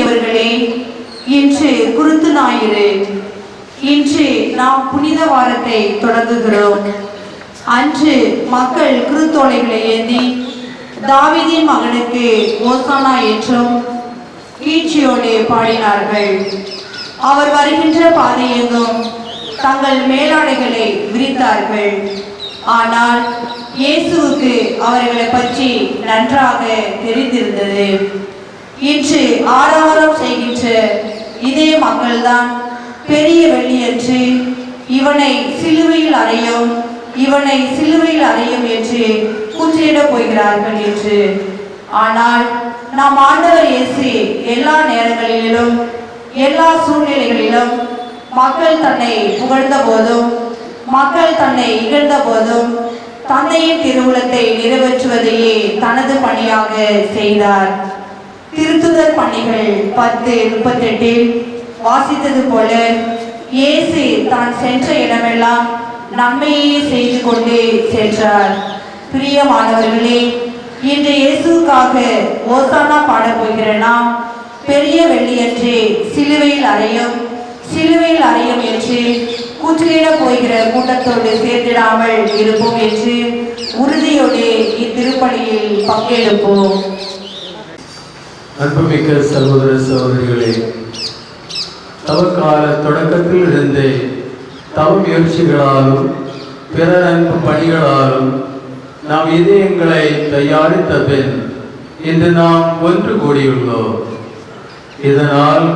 அவர்களே, இன்று குருத்து ஞாயிறு. இன்று நாம் புனித வாரத்தை தொடங்குகிறோம். அன்று மக்கள் குருத்தோலைகளை ஏந்தி தாவீதின் மகனுக்கு ஓசானா என்றும் கீழ்ச்சியோடு பாடினார்கள். அவர் வருகின்ற பாதையெங்கும் தங்கள் மேலாடைகளை விரித்தார்கள். ஆனால் இயேசுவுக்கு அவர்களை பற்றி நன்றாக தெரிந்திருந்தது. இன்று ஆரவாரம் செய்கின்ற இதே மக்கள்தான் பெரிய வெள்ளியன்று இவனை சிலுவையில் அறையும் என்று கூற்றிடப் போகிறார்கள் என்று. ஆனால் நம் ஆண்டவர் இயேசு எல்லா நேரங்களிலும் எல்லா சூழ்நிலைகளிலும் மக்கள் தன்னை புகழ்ந்த போதும் மக்கள் தன்னை இகழ்ந்த போதும் தந்தையின் திருவுளத்தை நிறைவேற்றுவதையே தனது பணியாக செய்தார். திருத்துதர் பணிகள் 10:38 வாசித்தது போல இயேசு தான் சென்ற இடமெல்லாம் நன்மையே செய்து கொண்டு சென்றார். பிரியமானவர்களே, இன்று இயேசுக்காக ஓசானா பாடப்போகிற நாம் பெரிய வெள்ளியன்று சிலுவையில் அறையும் என்று கூற்றிலிடப் போகிற கூட்டத்தோடு சேர்ந்திடாமல் இருப்போம் என்று உறுதியோடு இத்திருப்பலியில் பங்கெடுப்போம். அன்புமிக்க சகோதர சகோதரிகளே, தவக்கால தொடக்கத்தில் இருந்தே தவ முயற்சிகளாலும் பிற அன்பு பணிகளாலும் நாம் இதயங்களை தயாரித்த பின் இன்று நாம் ஒன்று கூடியுள்ளோம். இதனால்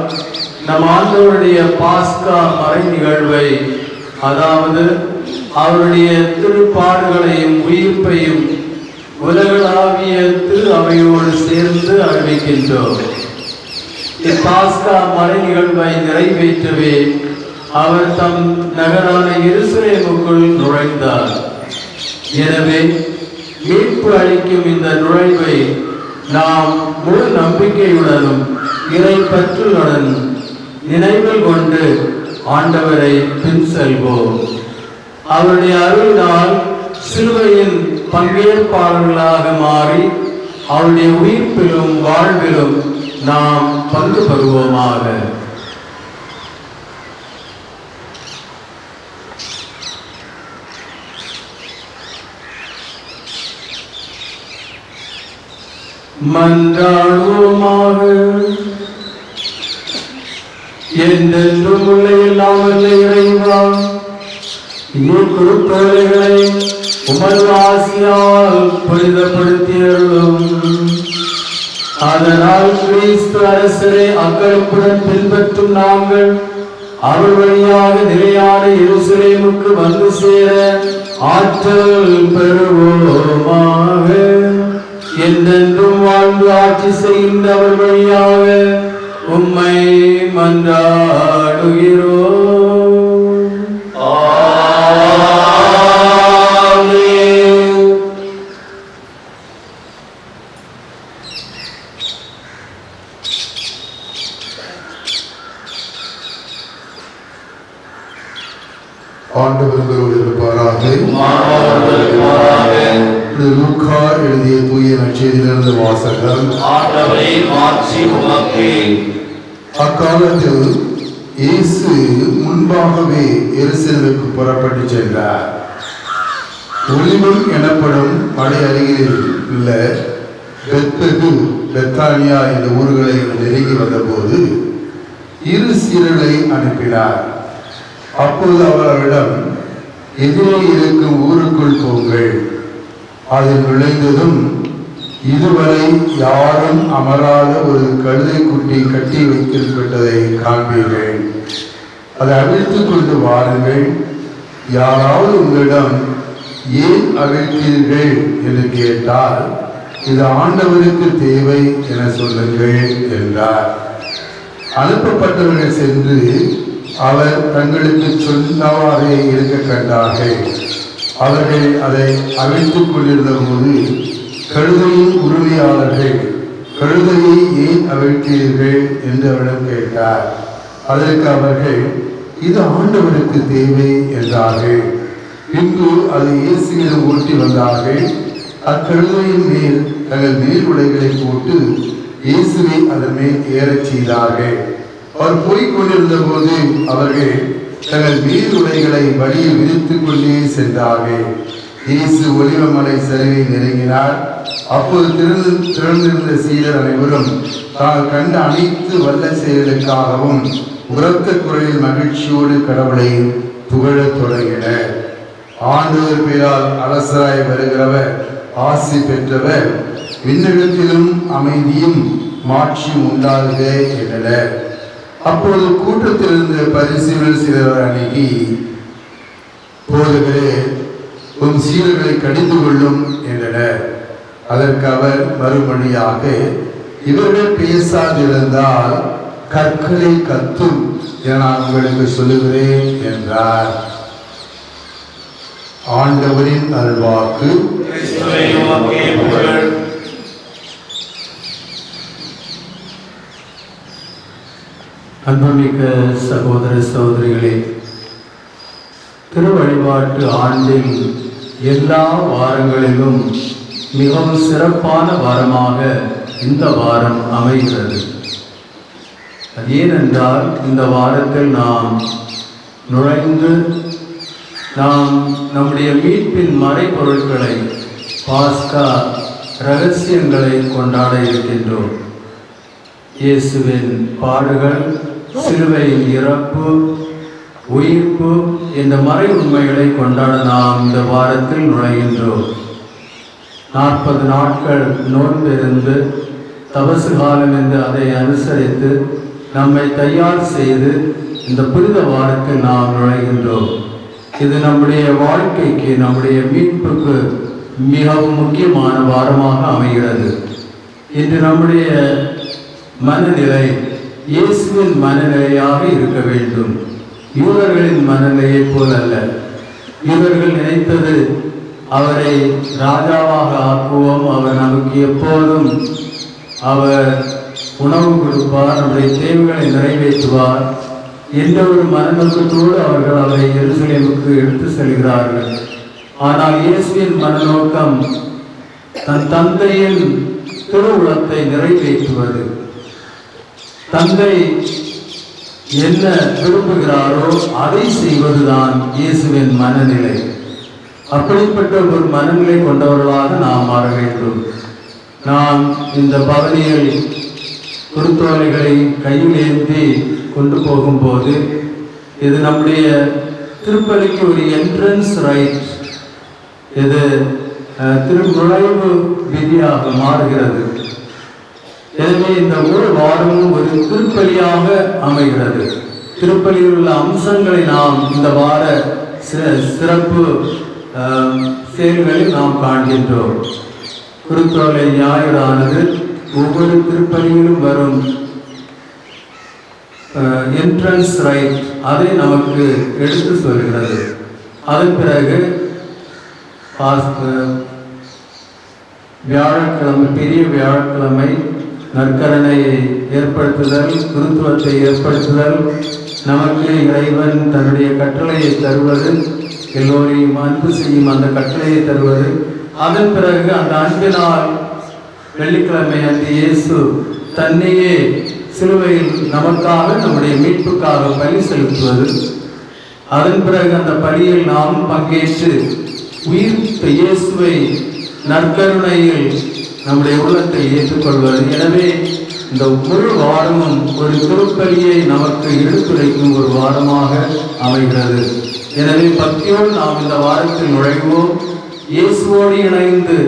நம் ஆண்டவருடைய பாஸ்கா மறை நிகழ்வை, அதாவது அவருடைய திருப்பாடுகளையும் உயிர்ப்பையும் உலகளாவிய திரு அவையோடு சேர்ந்து அறிவிக்கின்றோம். இப்பாஸ்கா மறை நிகழ்வை நிறைவேற்றவே அவர் தம் நகரான எருசலேமுக்குள் நுழைந்தார். எனவே மீட்பு அளிக்கும் இந்த நுழைவை நாம் முழு நம்பிக்கையுடனும் இறை பற்றுடன் நினைவில் கொண்டு ஆண்டவரை பின் செல்வோம். அவருடைய அருளினால் சிலுவையின் பங்கேற்பாளர்களாக மாறி அவருடைய உயிர்ப்பிலும் வாழ்விலும் நாம் பங்கு பெறுவோமாக. மன்றாடுவோமாக. என்றென்றும் உள்ள எல்லாம் வல்ல இறைவா, குருத்தோலைகளை உமது ஆசியால் புனிதப்படுத்தியருளும். அதனால் கிறிஸ்து அரசரை அக்களிப்புடன் பின்பற்றும் நாங்கள் அவர் வழியாக நிலையான எருசலேமுக்கு வந்து சேர ஆற்றல் பெறுவோமாக. என்றென்றும் வாழ்ந்து ஆட்சி செய்கின்றவர் வழியாக உம்மை மன்றாடுகிறோம். ஆண்டவர் உங்களோடு இருப்பாராக. லூக்கா எழுதிய தூய நற்செய்தியிலிருந்து வாசகம். அக்காலத்தில் இயேசு முன்பாகவே எருசலேமுக்கு புறப்பட்டு சென்றார். ஒலிவம் எனப்படும் மலை அருகில் உள்ள பெத்பகு, பெத்தானியா என்ற ஊர்களை நெருங்கி வந்தபோது இரு சீடர்களை அனுப்பினார். அப்போது அவர் அவரிடம், எதிரே இருக்கும் ஊருக்குள் போங்கள். அதில் நுழைந்ததும் இதுவரை யாரும் அமராத ஒரு கழுதை குட்டி கட்டி வைக்கப்பட்டதை காண்பீர்கள். அதை அவிழ்த்துக் கொண்டு வாருங்கள். யாராவது உங்களிடம் ஏன் அவிழ்த்தீர்கள் என்று கேட்டால், இது ஆண்டவருக்கு தேவை என சொல்லுங்கள் என்றார். அனுப்பப்பட்டவர்கள் சென்று அவர் தங்களுக்கு சொன்னவாறே இருக்க கண்டார்கள். அவர்கள் அதை அவிழ்த்துக் கொண்டிருந்த போது கழுதையின் உரிமையாளர்கள், கழுதையை ஏன் அவிழ்த்தீர்கள் என்று அவரிடம் கேட்டார். அதற்கு அவர்கள், இது ஆண்டவருக்கு தேவை என்றார்கள். பின்பு அதை இயேசுவிடம் ஓட்டி வந்தார்கள். அக்கழுதையின் மேல் தங்கள் மேல் உடைகளை போட்டு இயேசுவை அதன் மேல் ஏறச் செய்தார்கள். அவர் போய்க் கொண்டிருந்த போது அவர்கள் தங்கள் வீருடைகளை வழியில் விரித்துக் கொண்டே சென்றார்கள். இயேசு ஒலிவமலை சரிவை நெருங்கினார். அப்போது திறந்திருந்த சீடர் அனைவரும் தாங்கள் கண்ட அனைத்து வல்ல செயல்களுக்காகவும் உரத்த குரலில் மகிழ்ச்சியோடு கடவுளை புகழத் தொடங்கினர். ஆண்டவர் பெயரால் அரசராய் வருகிறவர் ஆசி பெற்றவர், விண்ணகத்திலும் அமைதியும் மாட்சியும் உண்டாகுக என்றனர். அப்போது கூட்டத்திலிருந்து பரிசீலர் சிலர் அணுகி, போதகரே, உம் சீடர்களை கடிந்து கொள்ளும் என்றனர். அதற்கு அவர் மறுமொழியாக, இவர்கள் பேசாதிருந்தால் கற்களை கத்தும் என நான் உங்களுக்கு சொல்லுகிறேன் என்றார். ஆண்டவரின் அருள்வாக்கு. அன்புமிக்க சகோதர சகோதரிகளே, திருவழிபாட்டு ஆண்டில் எல்லா வாரங்களிலும் மிகவும் சிறப்பான வாரமாக இந்த வாரம் அமைகிறது. ஏனென்றால் இந்த வாரத்தில் நாம் நுழைந்து நம்முடைய மீட்பின் மறைபொருட்களை, பாஸ்கா இரகசியங்களை கொண்டாட இருக்கின்றோம். இயேசுவின் பாடுகள், சிலுவையின் இறப்பு, உயிர்ப்பு என்ற மறை உண்மைகளை கொண்டாட நாம் இந்த வாரத்தில் நுழைகின்றோம். 40 நாட்கள் நோன்பிருந்து தபசு காலம் என்று அதை அனுசரித்து நம்மை தயார் செய்து இந்த புனித வாரத்தில் நாம் நுழைகின்றோம். இது நம்முடைய வாழ்க்கைக்கு, நம்முடைய மீட்புக்கு மிகவும் முக்கியமான வாரமாக அமைகிறது. இன்று நம்முடைய மனநிலை இயேசுவின் மனநிலையாக இருக்க வேண்டும். யூதர்களின் மனநிலையை போல் அல்ல. யூதர்கள் நினைத்தது, அவரை ராஜாவாக ஆக்குவோம், அவர் நமக்கு எப்போதும் அவர் உணவு கொடுப்பார், நம்முடைய தேவைகளை நிறைவேற்றுவார் என்ற ஒரு மனநோக்கத்தோடு அவர்கள் அவரை எருசலேமுக்கு எடுத்து செல்கிறார்கள். ஆனால் இயேசுவின் மனநோக்கம் தன் தந்தையின் திருவுளத்தை நிறைவேற்றுவது. தந்தை என்ன விரும்புகிறாரோ அதை செய்வதுதான் இயேசுவின் மனநிலை. அப்படிப்பட்ட ஒரு மனநிலை கொண்டவர்களாக நாம் மாற வேண்டும். நாம் இந்த பவனியில் குருத்தோலைகளை கையில் ஏந்தி கொண்டு போகும்போது இது நம்முடைய திருப்பலிக்கு ஒரு என்ட்ரன்ஸ் ரைட், இது நுழைவு விதியாக மாறுகிறது. எனவே இந்த முழு வாரமும் ஒரு திருப்பலியாக அமைகிறது. திருப்பலியில் உள்ள அம்சங்களை நாம் இந்த வார சிறப்பு செயல்களில் நாம் காண்கின்றோம். குருத்தோலை ஞாயிறானது ஒவ்வொரு திருப்பலியிலும் வரும் என்ட்ரன்ஸ் ரைட், அதை நமக்கு எடுத்து சொல்கிறது. அதன் பிறகு வியாழக்கிழமை, பெரிய வியாழக்கிழமை நற்கரணையை ஏற்படுத்துதல், குருத்துவத்தை ஏற்படுத்துதல், நமக்கு இறைவன் தன்னுடைய கட்டளையை தருவது, எல்லோரையும் அன்பு செய்யும் அந்த கட்டளையை தருவது. அதன் பிறகு அந்த அன்பினால் வெள்ளிக்கிழமை அன்று இயேசு தன்னையே சிலுவையில் நமக்காக, நம்முடைய மீட்புக்காக பலி செலுத்துவது. அதன் பிறகு அந்த பலியில் நாம் பங்கேற்று உயிர்த்த இயேசுவை நற்கருணையில் நம்முடைய உள்ளத்தை ஏற்றுக்கொள்வது. எனவே இந்த முழு வாரமும் ஒரு திருப்பலியை நமக்கு எடுத்துரைக்கும் ஒரு வாரமாக அமைகிறது. எனவே பக்தியோடு நாம் இந்த வாரத்தில் நுழைவோம். இயேசுவோடு இணைந்து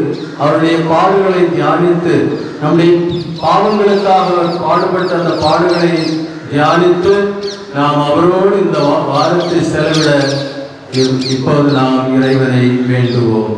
அவருடைய பாடுகளை தியானித்து, நம்முடைய பாவங்களுக்காக பாடுபட்ட அந்த பாடுகளை தியானித்து நாம் அவரோடு இந்த வாரத்தை செலவிட இப்போது நாம் இறைவனை வேண்டுவோம்.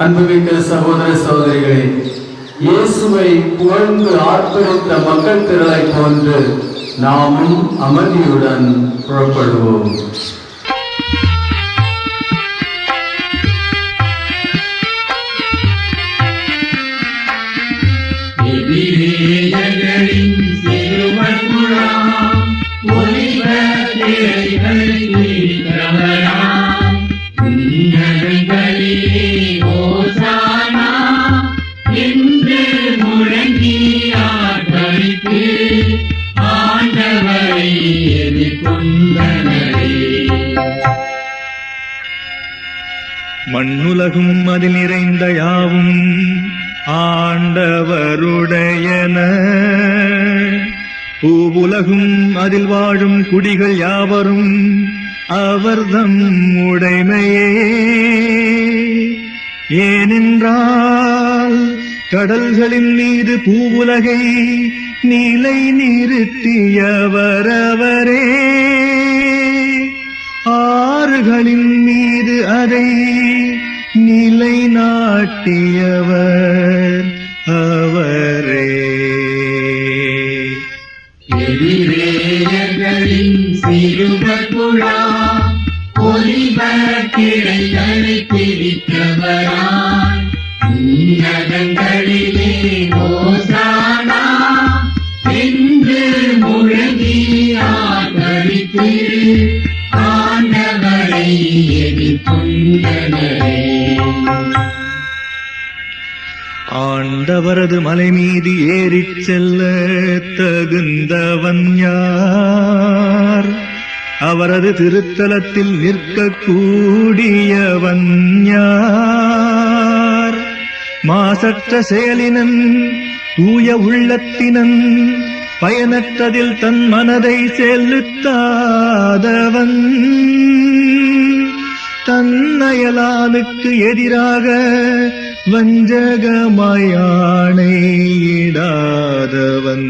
அன்புமிக்க சகோதர சகோதரிகளே, இயேசுவை புகழ்ந்து ஆர்ப்பரித்த மக்கள் திரளை போன்று நாமும் அமைதியுடன் புறப்படுவோம். மண்ணுலகும் அதில் நிறைந்த யாவும் ஆண்டவருடையன. பூவுலகும் அதில் வாழும் குடிகள் யாவரும் அவர்தம் உடைமையே. ஏனென்றால் கடல்களின் மீது பூவுலகை நிலை நிறுத்தியவரவரே. ஆறுகளின் மீது அதை நிலைநாட்டியவர் அவரே. எதிரேயர்களின் சிறுவகுழா ஒலிபரக்கிளைகளை பிரித்தவராய் உன்னதங்களிலே ஓசானா என்று முழங்கி ஆர்ப்பரித்து ஆண்டவரை எதிர்கொண்டனரே. ஆண்டவரது மலை மீது ஏறிச் செல்ல தகுந்தவன் யார்? அவரது திருத்தலத்தில் நிற்கக்கூடியவன் யார்? மாசற்ற செயலினன், தூய உள்ளத்தினன், பயனற்றதில் தன் மனதை செலுத்தாதவன், தன்னயலானுக்கு எதிராக வஞ்சகமாயாணையிடாதவன்.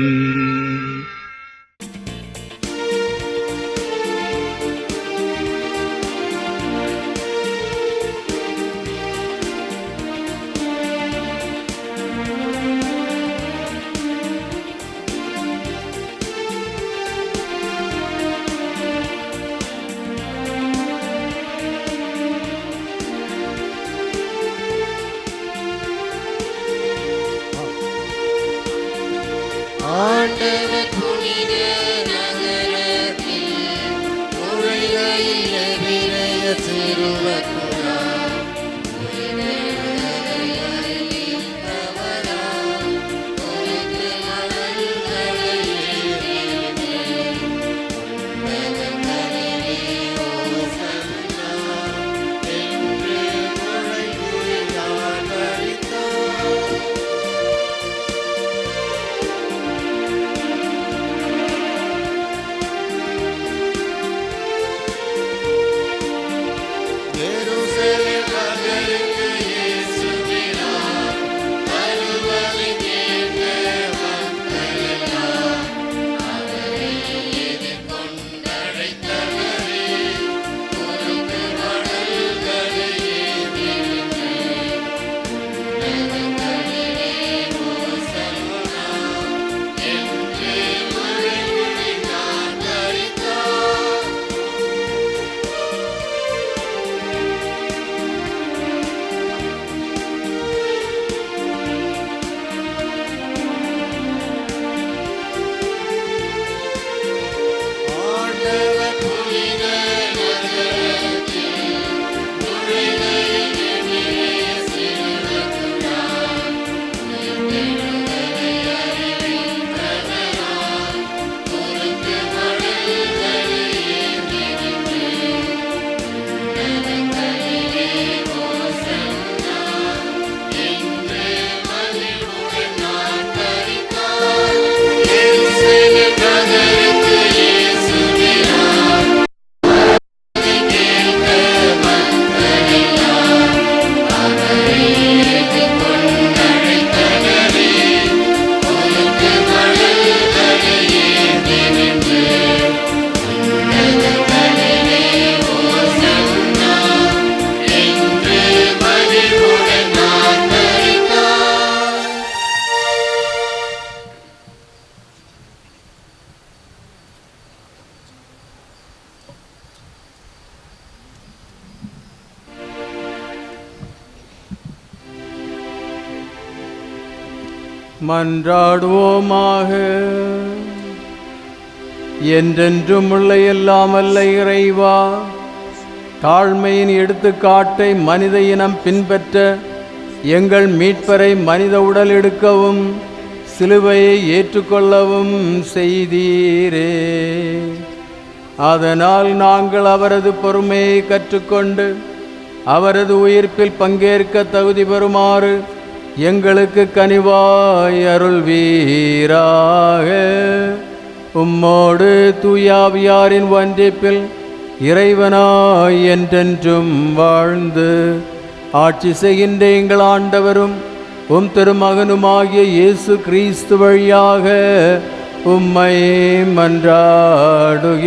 ஆண்டவரே மன்றாடுவோமாக. என்றென்றும் உள்ள எல்லாம் வல்ல இறைவா, தாழ்மையின் எடுத்துக்காட்டை மனித இனம் பின்பற்ற எங்கள் மீட்பரை மனித உடல் எடுக்கவும் சிலுவையை ஏற்றுக்கொள்ளவும் செய்தீரே. அதனால் நாங்கள் அவரது பொறுமையை கற்றுக்கொண்டு அவரது உயிர்ப்பில் பங்கேற்க தகுதி பெறுமாறு எங்களுக்கு கனிவாய் அருள்வீராக. உம்மோடு தூயாவியாரின் ஒன்றிப்பில் இறைவனாய் என்றென்றும் வாழ்ந்து ஆட்சி செய்கின்ற எங்கள் ஆண்டவரும் உம் திருமகனுமாகிய இயேசு கிறிஸ்து வழியாக உம்மை மன்றாடுகிறோம்.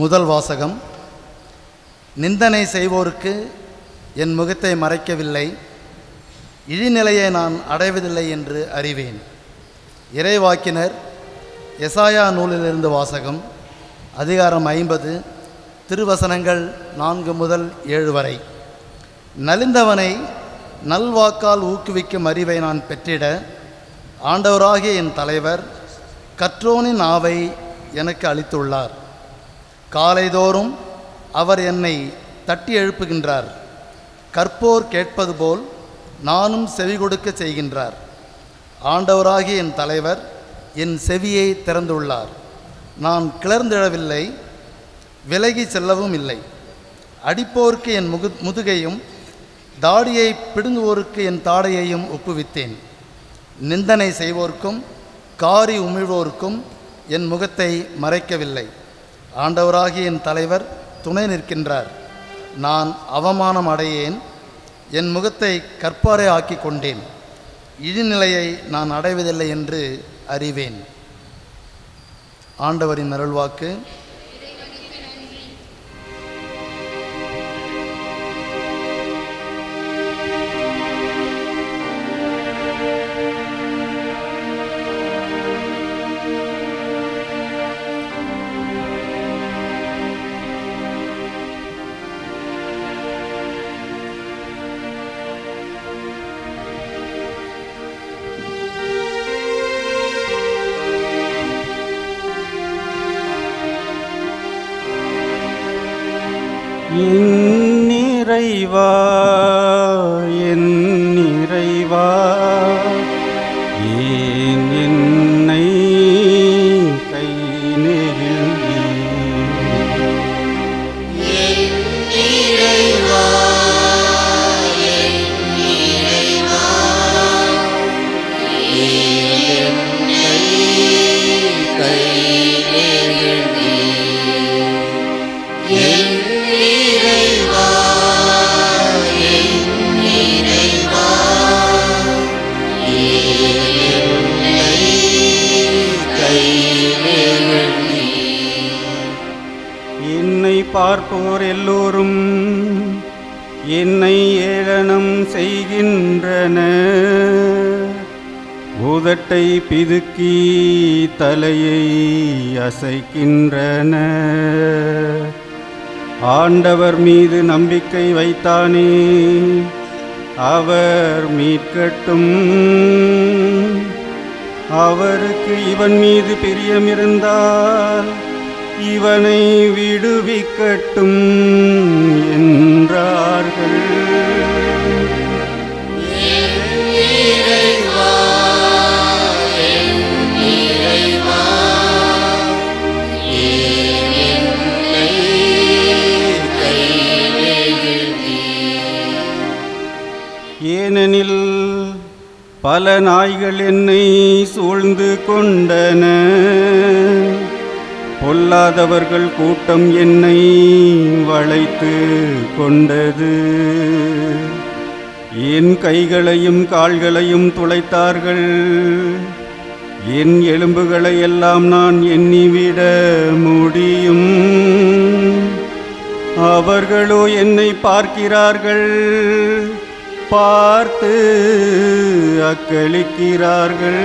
முதல் வாசகம். நிந்தனை செய்வோருக்கு என் முகத்தை மறைக்கவில்லை, இழிநிலையை நான் அடைவதில்லை என்று அறிவேன். இறைவாக்கினர் எசாயா நூலிலிருந்து வாசகம். அதிகாரம் 50, திருவசனங்கள் 4 முதல் 7 வரை. நலிந்தவனை நல்வாக்கால் ஊக்குவிக்கும் அறிவை நான் பெற்றிட ஆண்டவராகிய என் தலைவர் கற்றோனின் ஆவை எனக்கு அளித்துள்ளார். காலைதோறும் அவர் என்னை தட்டி எழுப்புகின்றார். கற்போர் கேட்பது போல் நானும் செவி கொடுக்க செய்கின்றார். ஆண்டவராகிய என் தலைவர் என் செவியை திறந்துள்ளார். நான் கிளர்ந்தெழவில்லை, விலகி செல்லவும் இல்லை. அடிப்போருக்கு என் முதுகையும் தாடியை பிடுங்குவோருக்கு என் தாடையையும் ஒப்புவித்தேன். நிந்தனை செய்வோர்க்கும் காரி உமிழ்வோருக்கும் என் முகத்தை மறைக்கவில்லை. ஆண்டவராகிய என் தலைவர் துணை நிற்கின்றார். நான் அவமானம் அடையேன், என் முகத்தை கற்பாரை ஆக்கி கொண்டேன். இழிநிலையை நான் அடைவதில்லை என்று அறிவேன். ஆண்டவரின் அருள்வாக்கு. என் இறைவா, என் இறைவா, ஏன் என்னை கை நெகிழ்ந்தீர்? என்னை பார்ப்போர் எல்லோரும் என்னை ஏளனம் செய்கின்றனர். பூதட்டை பிதுக்கி தலையை அசைக்கின்றனர். ஆண்டவர் மீது நம்பிக்கை வைத்தானே, அவர் மீட்கட்டும். அவருக்கு இவன் மீது பிரியமிருந்தால் இவனை விடுவிக்கட்டும் என்றார்கள். ஏனெனில் பல நாய்கள் என்னை சூழ்ந்து கொண்டன. பொல்லாதவர்கள் கூட்டம் என்னை வளைத்து கொண்டது. என் கைகளையும் கால்களையும் துளைத்தார்கள். என் எலும்புகளை எல்லாம் நான் எண்ணிவிட முடியும். அவர்களோ என்னை பார்க்கிறார்கள், பார்த்து அக்களிக்கிறார்கள்.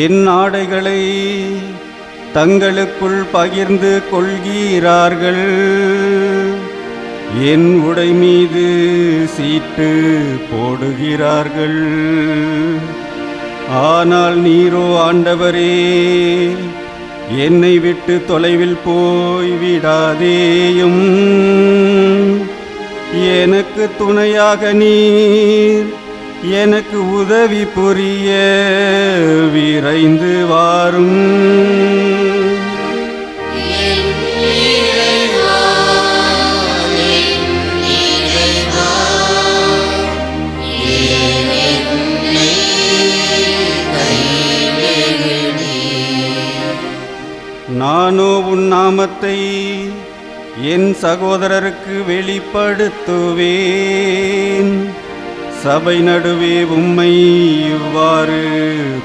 என் ஆடைகளை தங்களுக்குள் பகிர்ந்து கொள்கிறார்கள், என் உடை மீது சீட்டு போடுகிறார்கள். ஆனால் நீரோ ஆண்டவரே, என்னை விட்டு தொலைவில் போய் விடாதேயும். எனக்கு துணையாக நீர் எனக்கு உதவி புரிய விரைந்து வாரும். நானோ உன் நாமத்தை என் சகோதரருக்கு வெளிப்படுத்துவேன். சபை நடுவே உம்மை இவ்வாறு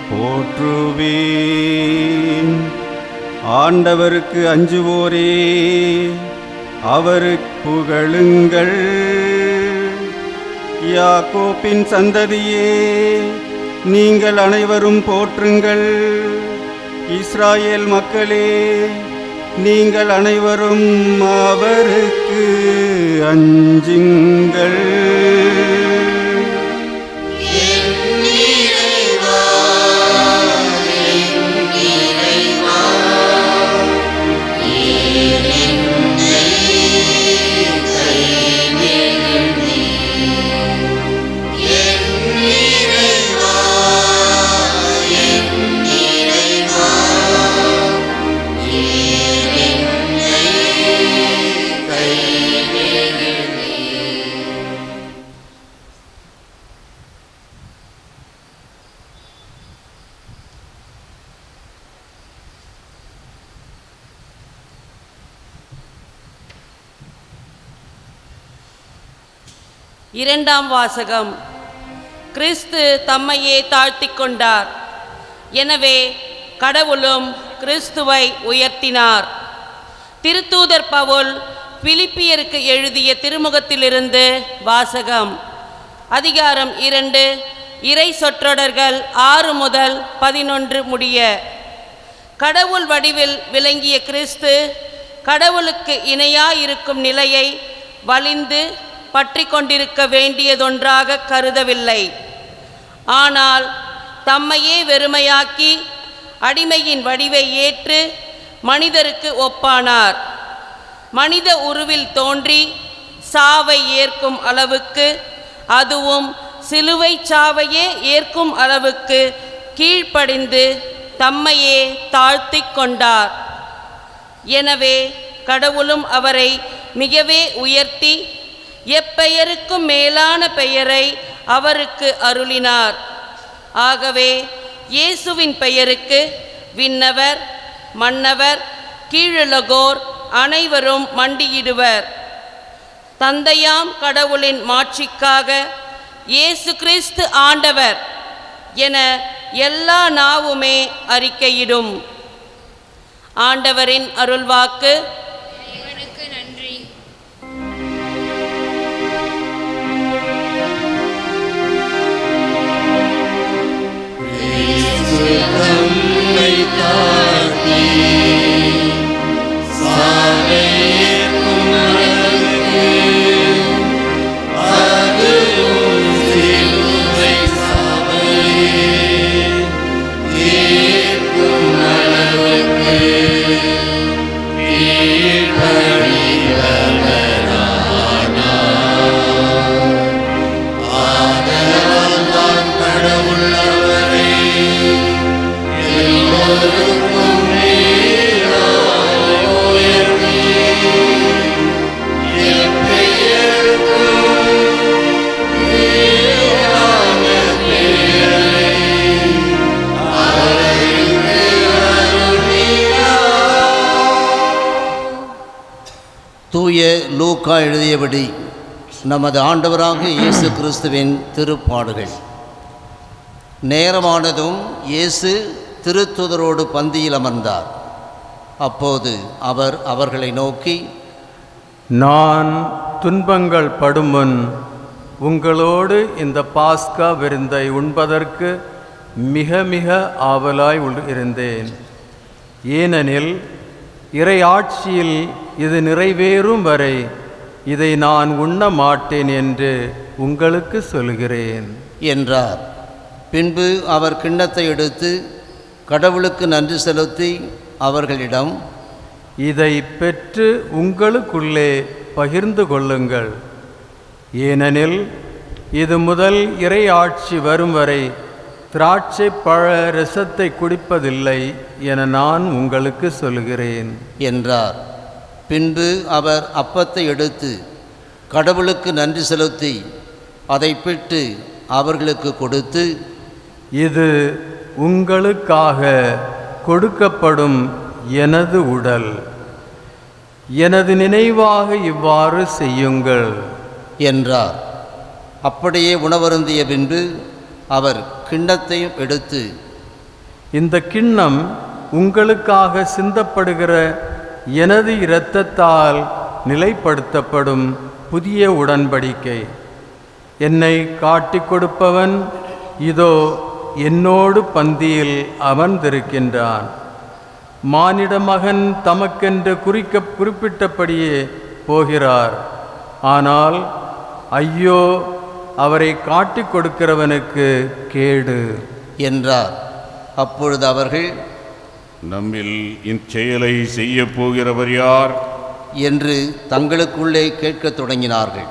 போற்றுவேன். ஆண்டவருக்கு அஞ்சுவோரே, அவருக்கு புகழுங்கள். யாக்கோப்பின் சந்ததியே, நீங்கள் அனைவரும் போற்றுங்கள். இஸ்ராயேல் மக்களே, நீங்கள் அனைவரும் அவருக்கு அஞ்சுங்கள். இரண்டாம் வாசகம். கிறிஸ்து தம்மையே தாழ்த்திக் கொண்டார், எனவே கடவுளும் கிறிஸ்துவை உயர்த்தினார். திருத்தூதர் பவுல் பிலிப்பியருக்கு எழுதிய திருமுகத்திலிருந்து வாசகம். அதிகாரம் 2, இறை சொற்றொடர்கள் 6 முதல் 11 முடிய. கடவுள் வடிவில் விளங்கிய கிறிஸ்து கடவுளுக்கு இணையாயிருக்கும் நிலையை வலிந்து பற்றி கொண்டிருக்க வேண்டியதொன்றாக கருதவில்லை. ஆனால் தம்மையே வெறுமையாக்கி அடிமையின் வடிவை ஏற்று மனிதருக்கு ஒப்பானார். மனித உருவில் தோன்றி சாவை ஏற்கும் அளவுக்கு, அதுவும் சிலுவை சாவையே ஏற்கும் அளவுக்கு கீழ்ப்படிந்து தம்மையே தாழ்த்திக் கொண்டார். எனவே கடவுளும் அவரை மிகவே உயர்த்தி எப்பெயருக்கும் மேலான பெயரை அவருக்கு அருளினார். ஆகவே இயேசுவின் பெயருக்கு விண்ணவர், மன்னவர், கீழுலகோர் அனைவரும் மண்டியிடுவர். தந்தையாம் கடவுளின் மாட்சிக்காக இயேசு கிறிஸ்து ஆண்டவர் என எல்லா நாவுமே அறிக்கையிடும். ஆண்டவரின் அருள்வாக்கு. தூய லூக்கா எழுதியபடி நமது ஆண்டவராக இயேசு கிறிஸ்துவின் திருப்பாடுகள். நேரமானதும் இயேசு திருத்துதரோடு பந்தியில் அமர்ந்தார். அப்போது அவர் அவர்களை நோக்கி, நான் துன்பங்கள் படும் முன் உங்களோடு இந்த பாஸ்கா விருந்தை உண்பதற்கு மிக மிக ஆவலாய் இருந்தேன். ஏனெனில் இறை ஆட்சியில் இது நிறைவேறும் வரை இதை நான் உண்ண மாட்டேன் என்று உங்களுக்கு சொல்கிறேன் என்றார். பின்பு அவர் கிண்ணத்தை எடுத்து கடவுளுக்கு நன்றி செலுத்தி அவர்களிடம், இதை பெற்று உங்களுக்குள்ளே பகிர்ந்து கொள்ளுங்கள். ஏனெனில் இது முதல் இறை ஆட்சி வரும் வரை திராட்சை பழ ரசத்தை குடிப்பதில்லை என நான் உங்களுக்கு சொல்கிறேன் என்றார். பின்பு அவர் அப்பத்தை எடுத்து கடவுளுக்கு நன்றி செலுத்தி அதை பிட்டு அவர்களுக்கு கொடுத்து, இது உங்களுக்காக கொடுக்கப்படும் எனது உடல், எனது நினைவாக இவ்வாறு செய்யுங்கள் என்றார். அப்படியே உணவருந்திய பின்பு அவர் கிண்ணத்தையும் எடுத்து, இந்த கிண்ணம் உங்களுக்காக சிந்தப்படுகிற எனது இரத்தத்தால் நிலைப்படுத்தப்படும் புதிய உடன்படிக்கை. என்னை காட்டிக் கொடுப்பவன் இதோ என்னோடு பந்தியில் அமர்ந்திருக்கின்றான். மானிட மகன் தமக்கென்று குறிப்பிட்டபடியே போகிறார். ஆனால் ஐயோ, அவரை காட்டிக் கொடுக்கிறவனுக்கு கேடு என்றார். அப்பொழுது அவர்கள், நம்மில் இச்செயலை செய்ய போகிறவர் யார் என்று தங்களுக்குள்ளே கேட்கத் தொடங்கினார்கள்.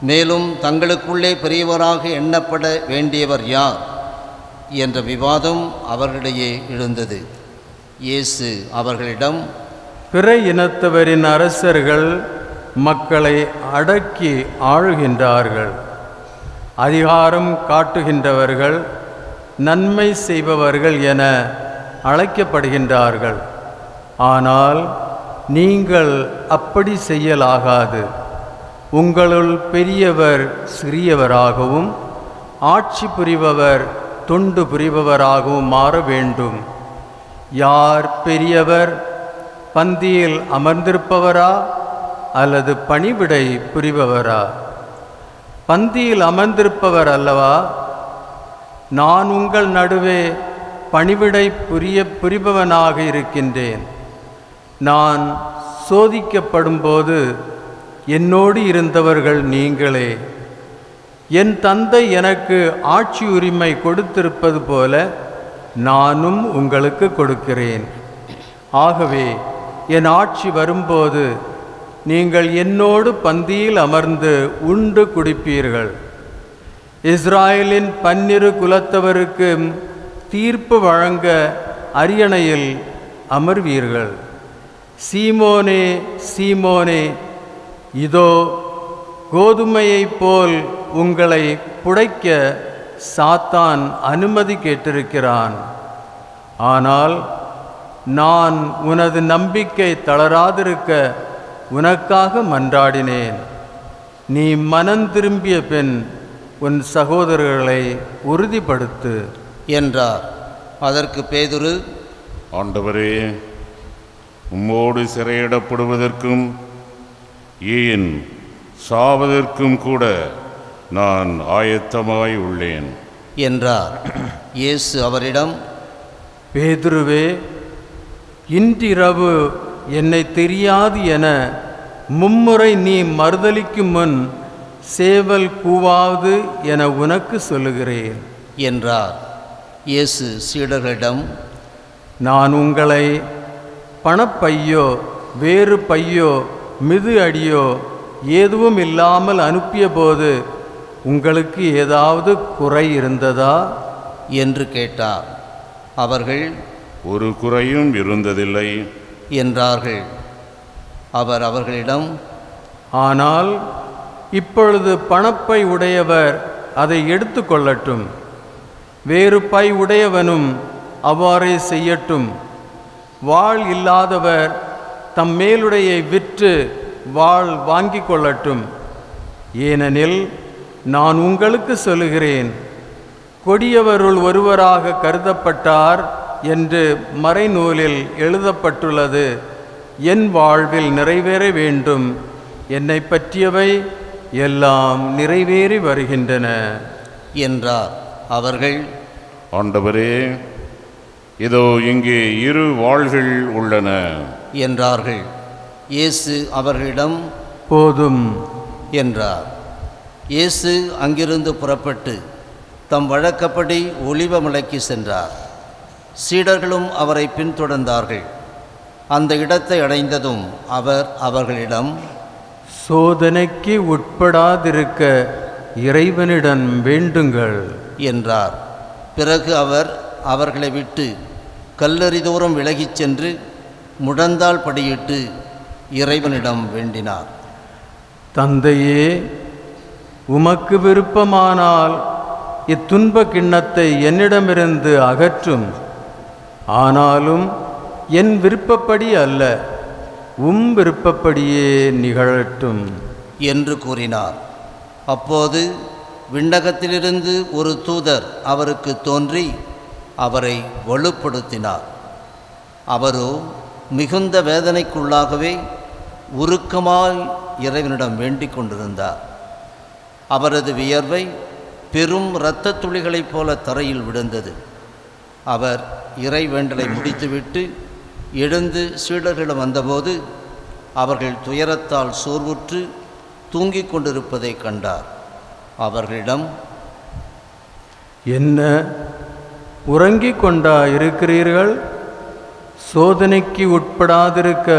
மேலும் தங்களுக்குள்ளே பெரியவராக எண்ணப்பட வேண்டியவர் யார் என்ற விவாதம் அவர்களிடையே எழுந்தது. இயேசு அவர்களிடம், பிற இனத்தவரின் அரசர்கள் மக்களை அடக்கி ஆளுகின்றார்கள். அதிகாரம் காட்டுகின்றவர்கள் நன்மை செய்பவர்கள் என அழைக்கப்படுகின்றார்கள். ஆனால் நீங்கள் அப்படி செய்யலாகாது. உங்களுள் பெரியவர் சிறியவராகவும் ஆட்சி புரிபவர் தொண்டு புரிபவராகவும் மாற வேண்டும். யார் பெரியவர்? பந்தியில் அமர்ந்திருப்பவரா அல்லது பணிவிடை புரிபவரா? பந்தியில் அமர்ந்திருப்பவர் அல்லவா? நான் உங்கள் நடுவே பணிவிடை புரிபவனாக இருக்கின்றேன். நான் சோதிக்கப்படும்போது என்னோடு இருந்தவர்கள் நீங்களே. என் தந்தை எனக்கு ஆட்சி உரிமை கொடுத்திருப்பது போல நானும் உங்களுக்கு கொடுக்கிறேன். ஆகவே என் ஆட்சி வரும்போது நீங்கள் என்னோடு பந்தியில் அமர்ந்து உண்டு குடிப்பீர்கள். இஸ்ராயலின் 12 குலத்தவருக்கு தீர்ப்பு வழங்க அரியணையில் அமர்வீர்கள். சீமோனே, சீமோனே, இதோ கோதுமையைப் போல் உங்களை புடைக்க சாத்தான் அனுமதி கேட்டிருக்கிறான். ஆனால் நான் உனது நம்பிக்கை தளராதிருக்க உனக்காக மன்றாடினேன். நீ மனம் திரும்பிய பின் உன் சகோதரர்களை உறுதிப்படுத்து என்றார். அதற்கு பேதுரு, ஆண்டவரே, உம்மோடு சிறையிடப்படுவதற்கும் ஏன் சாவதற்கும் கூட நான் ஆயத்தமாய் உள்ளேன் என்றார். இயேசு அவரிடம், பேதுருவே, இன்றிரவு என்னை தெரியாது என மும்முறை நீ மறுதலிக்கும் முன் சேவல் கூவாது என உனக்கு சொல்லுகிறேன் என்றார். இயேசு சீடர்களிடம், நான் உங்களை பணப்பையோ வேறு பையோ மிது அடியோ எதுவும் இல்லாமல் அனுப்பிய போது உங்களுக்கு ஏதாவது குறை இருந்ததா என்று கேட்டார். அவர்கள், ஒரு குறையும் இருந்ததில்லை என்றார்கள். அவர் அவர்களிடம், ஆனால் இப்பொழுது பணப்பை உடையவர் அதை எடுத்து கொள்ளட்டும், வேறு பை உடையவனும் அவ்வாறே செய்யட்டும். வாழ் இல்லாதவர் தம் மேலுடையை விற்று வாள் வாங்கிக் கொள்ளட்டும். ஏனெனில் நான் உங்களுக்கு சொல்லுகிறேன், கொடியவருள் ஒருவராக கருதப்பட்டார் என்று மறைநூலில் எழுதப்பட்டுள்ளது என் வாழ்வில் நிறைவேற வேண்டும். என்னை பற்றியவை எல்லாம் நிறைவேறி வருகின்றன என்றார். அவர்கள், ஆண்டவரே, இதோ இங்கே 2 வாள்கள் உள்ளன என்றார்கள். இயேசு அவர்களிடம், போதும் என்றார். இயேசு அங்கிருந்து புறப்பட்டு தம் வழக்கப்படி ஒலிவமலைக்கு சென்றார். சீடர்களும் அவரை பின்தொடர்ந்தார்கள். அந்த இடத்தை அடைந்ததும் அவர் அவர்களிடம், சோதனைக்கு உட்படாதிருக்க இறைவனிடம் வேண்டுங்கள் என்றார். பிறகு அவர் அவர்களை விட்டு கல்லறி தூரம் விலகிச் சென்று முழந்தாள் படியிட்டு இறைவனிடம் வேண்டினார். தந்தையே, உமக்கு விருப்பமானால் இத்துன்ப கிண்ணத்தை என்னிடமிருந்து அகற்றும். ஆனாலும் என் விருப்பப்படி அல்ல, உம் விருப்பப்படியே நிகழட்டும் என்று கூறினார். அப்போது விண்ணகத்திலிருந்து ஒரு தூதர் அவருக்கு தோன்றி அவரை வலுப்படுத்தினார். அவரோ மிகுந்த வேதனைக்குள்ளாகவே உருக்கமாய் இறைவனிடம் வேண்டிக் கொண்டிருந்தார். அவரது வியர்வை பெரும் இரத்தத் துளிகளைப் போல தரையில் விழுந்தது. அவர் இறைவேண்டலை முடித்துவிட்டு எழுந்து சீடர்களிடம் வந்தபோது அவர்கள் துயரத்தால் சோர்வுற்று தூங்கிக் கொண்டிருப்பதை கண்டார். அவர்களிடம், என்ன, உறங்கிக் கொண்டா இருக்கிறீர்கள்? சோதனைக்கு உட்படாதிருக்க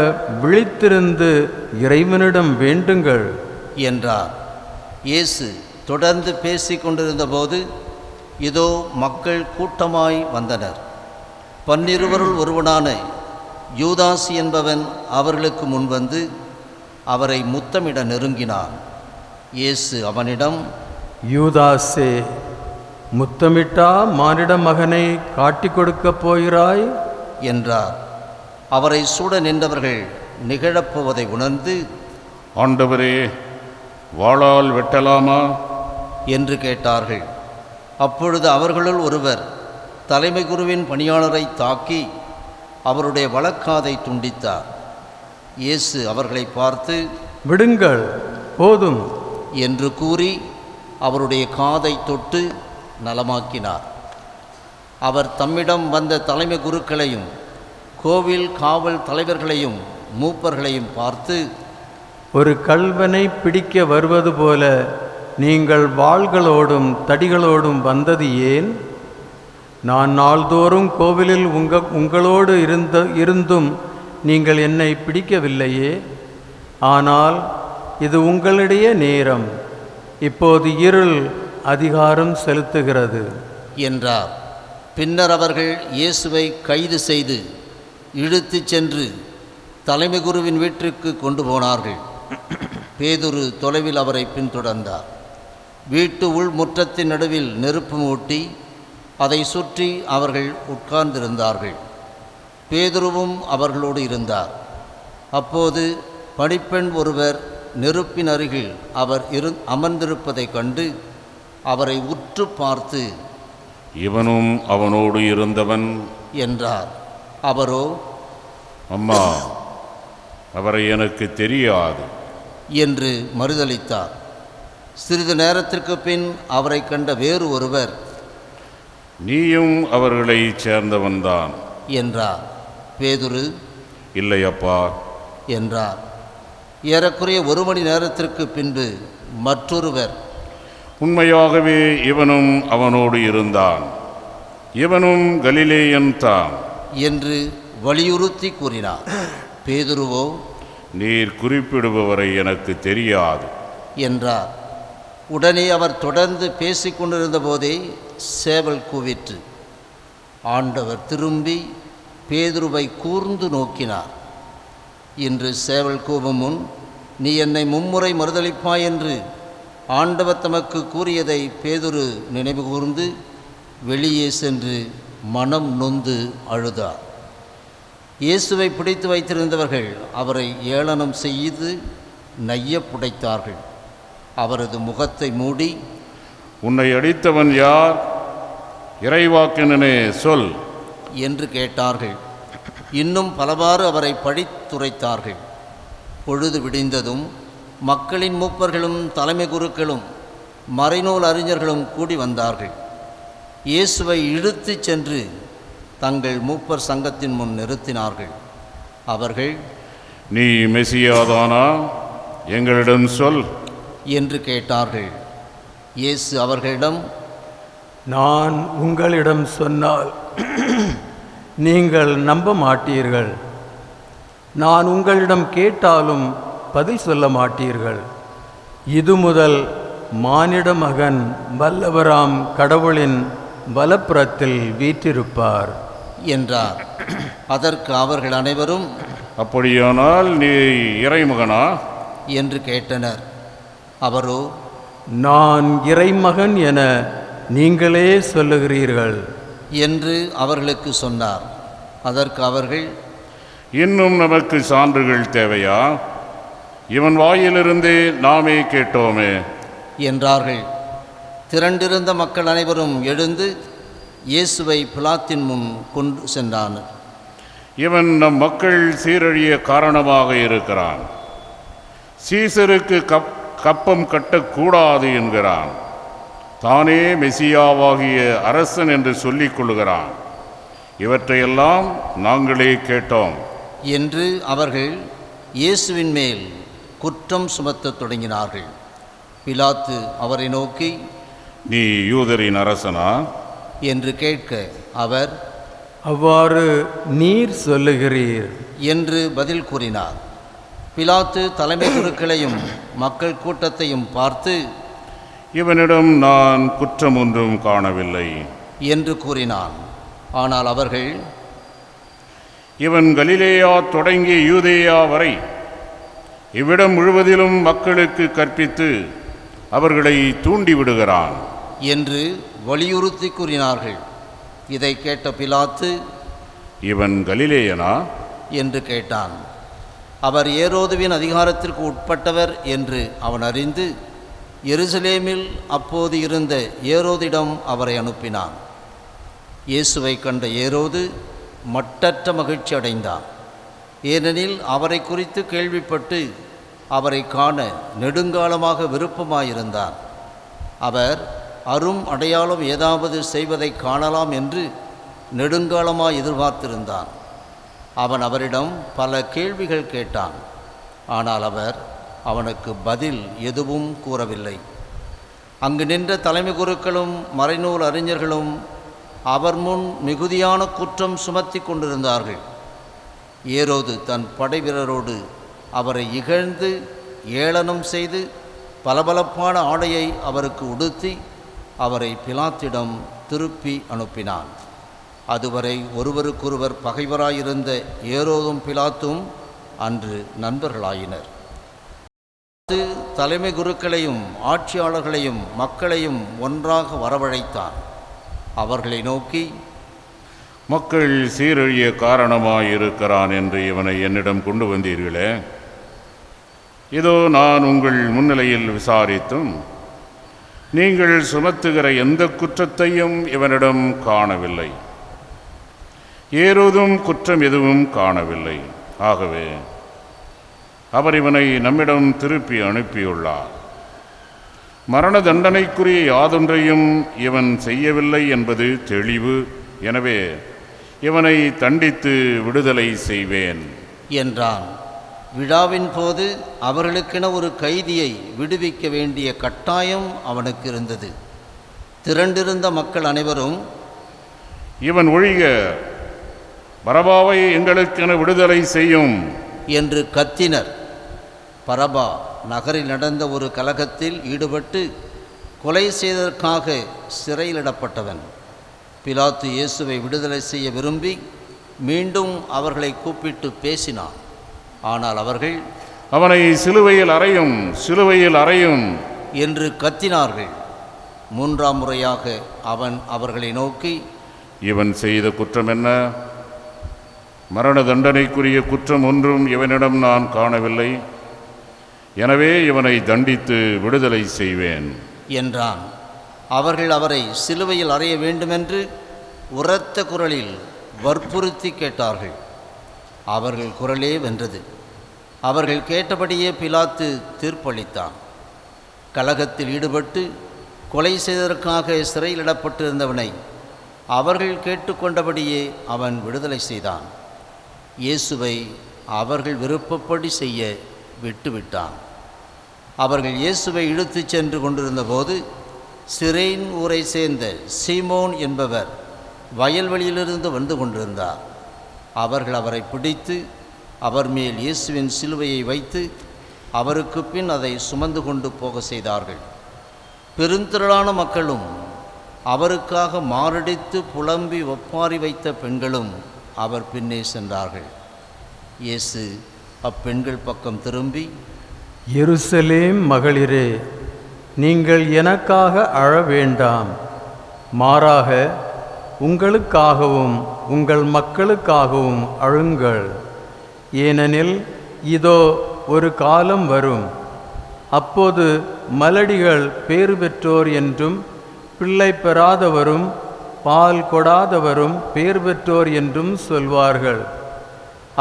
விழித்திருந்து இறைவனிடம் வேண்டுங்கள் என்றார். இயேசு தொடர்ந்து பேசிக் கொண்டிருந்தபோது இதோ மக்கள் கூட்டமாய் வந்தனர். 12 ஒருவனான யூதாஸ் என்பவன் அவர்களுக்கு முன்வந்து அவரை முத்தமிட நெருங்கினான். இயேசு அவனிடம், யூதாசே, முத்தமிட்டா மானிட மகனை காட்டிக் கொடுக்கப் போகிறாய் என்றார். அவரை சூட நின்றவர்கள் நிகழப்போவதை உணர்ந்து, ஆண்டவரே, வாளால் வெட்டலாமா என்று கேட்டார்கள். அப்பொழுது அவர்களுள் ஒருவர் தலைமை குருவின் பணியாளரை தாக்கி அவருடைய வலக்காதை துண்டித்தார். இயேசு அவர்களை பார்த்து, விடுங்கள், போதும் என்று கூறி அவருடைய காதை தொட்டு நலமாக்கினார். அவர் தம்மிடம் வந்த தலைமை குருக்களையும் கோவில் காவல் தலைவர்களையும் மூப்பர்களையும் பார்த்து, ஒரு கள்வனை பிடிக்க வருவது போல நீங்கள் வாள்களோடும் தடிகளோடும் வந்தது ஏன்? நான் நாள்தோறும் கோவிலில் உங்களோடு இருந்தும் நீங்கள் என்னை பிடிக்கவில்லையே. ஆனால் இது உங்களுடைய நேரம், இப்போது இருள் அதிகாரம் செலுத்துகிறது என்றார். பின்னர் அவர்கள் இயேசுவை கைது செய்து இழுத்துச் சென்று தலைமை குருவின் வீட்டிற்கு கொண்டு போனார்கள். பேதுரு தொலைவில் அவரை பின்தொடர்ந்தார். வீட்டு உள் முற்றத்தின் நடுவில் நெருப்பு மூட்டி அதை சுற்றி அவர்கள் உட்கார்ந்திருந்தார்கள். பேதுருவும் அவர்களோடு இருந்தார். அப்போது பணிப்பெண் ஒருவர் நெருப்பின் அருகில் அவர் அமர்ந்திருப்பதைக் கண்டு அவரை உற்று பார்த்து, இவனும் அவனோடு இருந்தவன் என்றார். அவரோ, அம்மா, அவரை எனக்கு தெரியாது என்று மறுதலித்தார். சிறிது நேரத்திற்கு பின் அவரை கண்ட வேறு ஒருவர், நீயும் அவர்களைச் சேர்ந்தவன்தான் என்றார். பேதுரு, இல்லையப்பா என்றார். ஏறக்குறைய 1 மணி நேரத்திற்கு பின்பு மற்றொருவர், உண்மையாகவே இவனும் அவனோடு இருந்தான், இவனும் கலிலேயன் தான் என்று வலியுறுத்தி கூறினார். பேதுருவோ, நீர் குறிப்பிடுபவரை எனக்கு தெரியாது என்றார். உடனே அவர் தொடர்ந்து பேசிக் கொண்டிருந்த போதே சேவல் கூவிற்று. ஆண்டவர் திரும்பி பேதுருவை கூர்ந்து நோக்கினார். இன்று சேவல் கூவும் முன் நீ என்னை 3 முறை மறுதலிப்பாய் என்று ஆண்டவர் தமக்கு கூறியதை பேதுரு நினைவு கூர்ந்து வெளியே சென்று மனம் நொந்து அழுதார். இயேசுவை பிடித்து வைத்திருந்தவர்கள் அவரை ஏளனம் செய்து நைய புடைத்தார்கள். அவரது முகத்தை மூடி, உன்னை அடித்தவன் யார்? இறைவாக்கினனே சொல் என்று கேட்டார்கள். இன்னும் பலவாறு அவரை பழித்துரைத்தார்கள். பொழுது விடிந்ததும் மக்களின் மூப்பர்களும் தலைமை குருக்களும் மறைநூல் அறிஞர்களும் கூடி வந்தார்கள். இயேசுவை இழுத்துச் சென்று தங்கள் மூப்பர் சங்கத்தின் முன் நிறுத்தினார்கள். அவர்கள், நீ மெசியாதானா? எங்களிடம் சொல் என்று கேட்டார்கள். இயேசு அவர்களிடம், நான் உங்களிடம் சொன்னால் நீங்கள் நம்ப மாட்டீர்கள். நான் உங்களிடம் கேட்டாலும் பதில் சொல்ல மாட்டீர்கள். இது முதல் மானிட மகன் வல்லவராம் கடவுளின் வலப்புறத்தில் வீற்றிருப்பார் என்றார். அதற்கு அவர்கள் அனைவரும், அப்படியானால் நீ இறைமகனா என்று கேட்டனர். அவரோ, நான் இறைமகன் என நீங்களே சொல்லுகிறீர்கள் என்று அவர்களுக்கு சொன்னார். அதற்கு அவர்கள், இன்னும் நமக்கு சான்றுகள் தேவையா? இவன் வாயிலிருந்தே நாமே கேட்டோமே என்றார்கள். திரண்டிருந்த மக்கள் அனைவரும் எழுந்து இயேசுவை பிலாத்தின் முன் கொண்டு சென்றனர். இவன் நம் மக்கள் சீரழிய காரணமாக இருக்கிறான். சீசருக்கு கப்பம் கட்டக்கூடாது என்கிறான். தானே மெசியாவாகிய அரசன் என்று சொல்லிக் கொள்கிறான். இவற்றையெல்லாம் நாங்களே கேட்டோம் என்று அவர்கள் இயேசுவின் மேல் குற்றம் சுமத்தத் தொடங்கினார்கள். பிலாத்து அவரை நோக்கி, நீ யூதரின் அரசனா என்று கேட்க அவர், அவ்வாறு நீர் சொல்லுகிறீர் என்று பதில் கூறினார். பிலாத்து தலைமை குருக்களையும் மக்கள் கூட்டத்தையும் பார்த்து, இவனிடம் நான் குற்றம் ஒன்றும் காணவில்லை என்று கூறினான். ஆனால் அவர்கள், இவன் கலிலேயா தொடங்கி யூதேயா வரை இவ்விடம் முழுவதிலும் மக்களுக்கு கற்பித்து அவர்களை தூண்டிவிடுகிறான் என்று வலியுறுத்தி கூறினார்கள். இதை கேட்ட பிலாத்து, இவன் கலிலேயனா என்று கேட்டான். அவர் ஏரோதுவின் அதிகாரத்திற்கு உட்பட்டவர் என்று அவன் அறிந்து எருசலேமில் அப்போது இருந்த ஏரோதிடம் அவரை அனுப்பினான். இயேசுவை கண்ட ஏரோது மட்டற்ற மகிழ்ச்சி அடைந்தான். ஏனெனில் அவரை குறித்து கேள்விப்பட்டு அவரை காண நெடுங்காலமாக விருப்பமாயிருந்தான். அவர் அரும் அடையாளம் ஏதாவது செய்வதை காணலாம் என்று நெடுங்காலமாய் எதிர்பார்த்திருந்தான். அவன் அவரிடம் பல கேள்விகள் கேட்டான். ஆனால் அவர் அவனுக்கு பதில் எதுவும் கூறவில்லை. அங்கு நின்ற தலைமை குருக்களும் மறைநூல் அறிஞர்களும் அவர் முன் மிகுதியான குற்றம் சுமத்தி கொண்டிருந்தார்கள். ஏரோது தன் படைவீரரோடு அவரை இகழ்ந்து ஏளனம் செய்து பலபலப்பான ஆடையை அவருக்கு உடுத்தி அவரை பிலாத்திடம் திருப்பி அனுப்பினான். அதுவரை ஒருவருக்கொருவர் பகைவராயிருந்த ஏரோதும் பிலாத்தும் அன்று நண்பர்களாயினர். தலைமை குருக்களையும் ஆட்சியாளர்களையும் மக்களையும் ஒன்றாக வரவழைத்தான். அவர்களை நோக்கி, மக்கள் சீரழிய காரணமாயிருக்கிறான் என்று இவனை என்னிடம் கொண்டு வந்தீர்களே. இதோ நான் உங்கள் முன்னிலையில் விசாரித்தும் நீங்கள் சுமத்துகிற எந்த குற்றத்தையும் இவனிடம் காணவில்லை. ஏரோதும் குற்றம் எதுவும் காணவில்லை. ஆகவே அவர் இவனை நம்மிடம் திருப்பி அனுப்பியுள்ளார். மரண தண்டனைக்குரிய யாதொன்றையும் இவன் செய்யவில்லை என்பது தெளிவு. எனவே இவனை தண்டித்து விடுதலை செய்வேன் என்றான். விழாவின் போது அவர்களுக்கென ஒரு கைதியை விடுவிக்க வேண்டிய கட்டாயம் அவனுக்கு இருந்தது. திரண்டிருந்த மக்கள் அனைவரும், இவன் ஒழிக, பரபாவை எங்களுக்கென விடுதலை செய்யும் என்று கத்தினர். பரபா நகரில் நடந்த ஒரு கலகத்தில் ஈடுபட்டு கொலை செய்ததற்காக சிறையிலிடப்பட்டவன். பிலாத்து இயேசுவை விடுதலை செய்ய விரும்பி மீண்டும் அவர்களை கூப்பிட்டு பேசினான். ஆனால் அவர்கள், அவனை சிலுவையில் அறையும், சிலுவையில் அறையும் என்று கத்தினார்கள். மூன்றாம் முறையாக அவன் அவர்களை நோக்கி, இவன் செய்த குற்றம் என்ன? மரண தண்டனைக்குரிய குற்றம் ஒன்றும் இவனிடம் நான் காணவில்லை. எனவே இவனை தண்டித்து விடுதலை செய்வேன் என்றான். அவர்கள் அவரை சிலுவையில் அறைய வேண்டுமென்று உரத்த குரலில் வற்புறுத்தி கேட்டார்கள். அவர்கள் குரலே வென்றது. அவர்கள் கேட்டபடியே பிலாத்து தீர்ப்பளித்தான். கலகத்தில் ஈடுபட்டு கொலை செய்ததற்காக சிறையிலிடப்பட்டிருந்தவனை அவர்கள் கேட்டுக்கொண்டபடியே அவன் விடுதலை செய்தான். இயேசுவை அவர்கள் விருப்பப்படி செய்ய விட்டுவிட்டான். அவர்கள் இயேசுவை இழுத்துச் சென்று கொண்டிருந்தபோது சிரேன் ஊரை சேர்ந்த சீமோன் என்பவர் வயல்வெளியிலிருந்து வந்து கொண்டிருந்தார். அவர்கள் அவரை பிடித்து அவர் மேல் இயேசுவின் சிலுவையை வைத்து அவருக்கு பின் அதை சுமந்து கொண்டு போக செய்தார்கள். பெருந்திரளான மக்களும் அவருக்காக மாரடித்து புலம்பி ஒப்பாரி வைத்த பெண்களும் அவர் பின்னே சென்றார்கள். இயேசு அப்பெண்கள் பக்கம் திரும்பி, எருசலேம் மகளிரே, நீங்கள் எனக்காக அழ வேண்டாம், மாறாக உங்களுக்காகவும் உங்கள் மக்களுக்காகவும் அழுங்கள். ஏனெனில் இதோ ஒரு காலம் வரும், அப்போது மலடிகள் பேறு பெற்றோர் என்றும் பிள்ளை பெறாதவரும் பால் கொடாதவரும் பேறு பெற்றோர் என்றும் சொல்வார்கள்.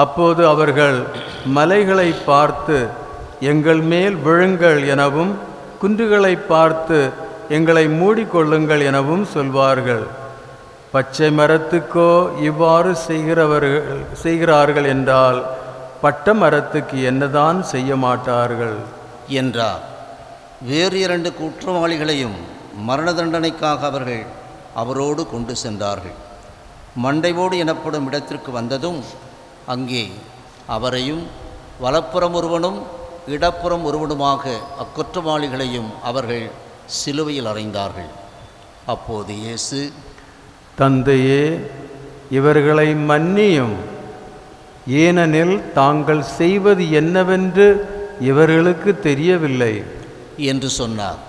அப்போது அவர்கள் மலைகளை பார்த்து எங்கள் மேல் விழுங்கள் எனவும் குன்றுகளை பார்த்து எங்களை மூடிக்கொள்ளுங்கள் எனவும் சொல்வார்கள். பச்சை மரத்துக்கோ இவ்வாறு செய்கிறார்கள் என்றால் பட்ட மரத்துக்கு என்னதான் செய்ய மாட்டார்கள் என்றார். வேறு 2 குற்றவாளிகளையும் மரண தண்டனைக்காக அவர்கள் அவரோடு கொண்டு சென்றார்கள். மண்டைவோடு எனப்படும் இடத்திற்கு வந்ததும் அங்கே அவரையும் வலப்புறம் ஒருவனும் இடப்புறம் ஒருவனுமாக அக்குற்றவாளிகளையும் அவர்கள் சிலுவையில் அறைந்தார்கள். அப்போது இயேசு, தந்தையே, இவர்களை மன்னியும், ஏனெனில் தாங்கள் செய்வது என்னவென்று இவர்களுக்கு தெரியவில்லை என்று சொன்னார்.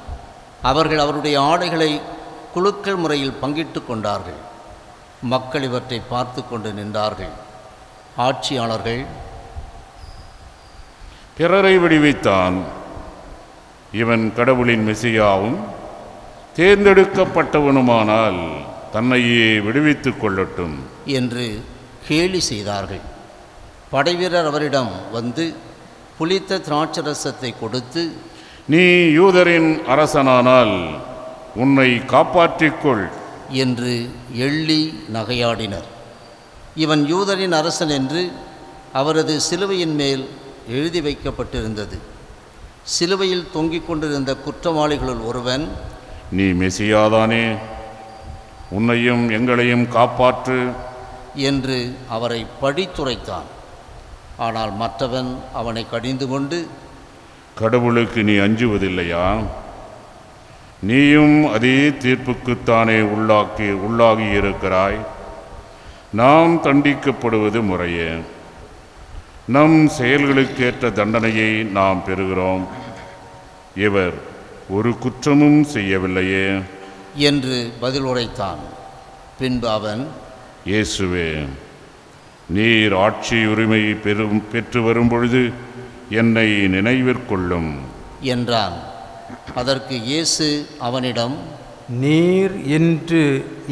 அவர்கள் அவருடைய ஆடைகளை குலுக்கல் முறையில் பங்கிட்டு கொண்டார்கள். மக்கள் இவற்றை பார்த்து கொண்டு நின்றார்கள். ஆட்சியாளர்கள், பிறரை விடுவித்தான், இவன் கடவுளின் மெசியாவும் தேர்ந்தெடுக்கப்பட்டவனுமானால் தன்னையே விடுவித்துக் கொள்ளட்டும் என்று கேலி செய்தார்கள். படைவீரர் அவரிடம் வந்து புளித்த திராட்சரசத்தை கொடுத்து, நீ யூதரின் அரசனானால் உன்னை காப்பாற்றிக்கொள் என்று எள்ளி நகையாடினர். இவன் யூதரின் அரசன் என்று அவரது சிலுவையின் மேல் எழுதி வைக்கப்பட்டிருந்தது. சிலுவையில் தொங்கிக் கொண்டிருந்த குற்றவாளிகளுள் ஒருவன், நீ மெசியாதானே, உன்னையும் எங்களையும் காப்பாற்று என்று அவரை பழித்துரைத்தான். ஆனால் மற்றவன் அவனை கடிந்து கொண்டு, கடவுளுக்கு நீ அஞ்சுவதில்லையா? நீயும் அதே தீர்ப்புக்குத்தானே உள்ளாகி இருக்கிறாய். நாம் தண்டிக்கப்படுவது முறையே, நம் செயல்களுக்கேற்ற தண்டனையை நாம் பெறுகிறோம். இவர் ஒரு குற்றமும் செய்யவில்லையே என்று பதில் உரைத்தான். பின்பு அவன், இயேசுவே, நீர் ஆட்சி உரிமை பெற்று வரும்பொழுது என்னை நினைவிற்கொள்ளும் என்றான். அதற்கு இயேசு அவனிடம், நீர் இன்று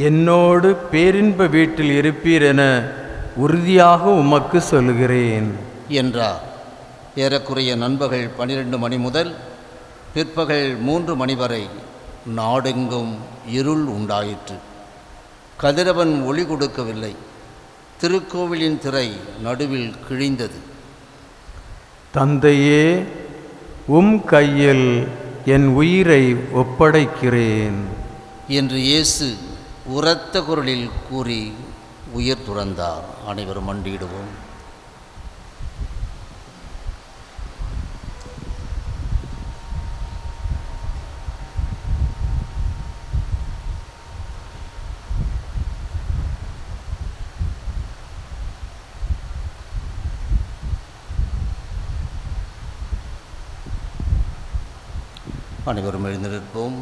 என்னோடு பேரின்ப வீட்டில் இருப்பீர் என உறுதியாக உமக்கு சொல்கிறேன் என்றார். ஏறக்குறைய நண்பகல் 12 மணி முதல் பிற்பகல் 3 மணி வரை நாடெங்கும் இருள் உண்டாயிற்று. கதிரவன் ஒளி கொடுக்கவில்லை. திருக்கோவிலின் திரை நடுவில் கிழிந்தது. தந்தையே, உம் கையில் என் உயிரை ஒப்படைக்கிறேன் என்று இயேசு உரத்த குரலில் கூறி உயிர் துறந்தார். அனைவரும் மண்டியிடுவோம். அனைவரும் எழுந்து நிற்போம்.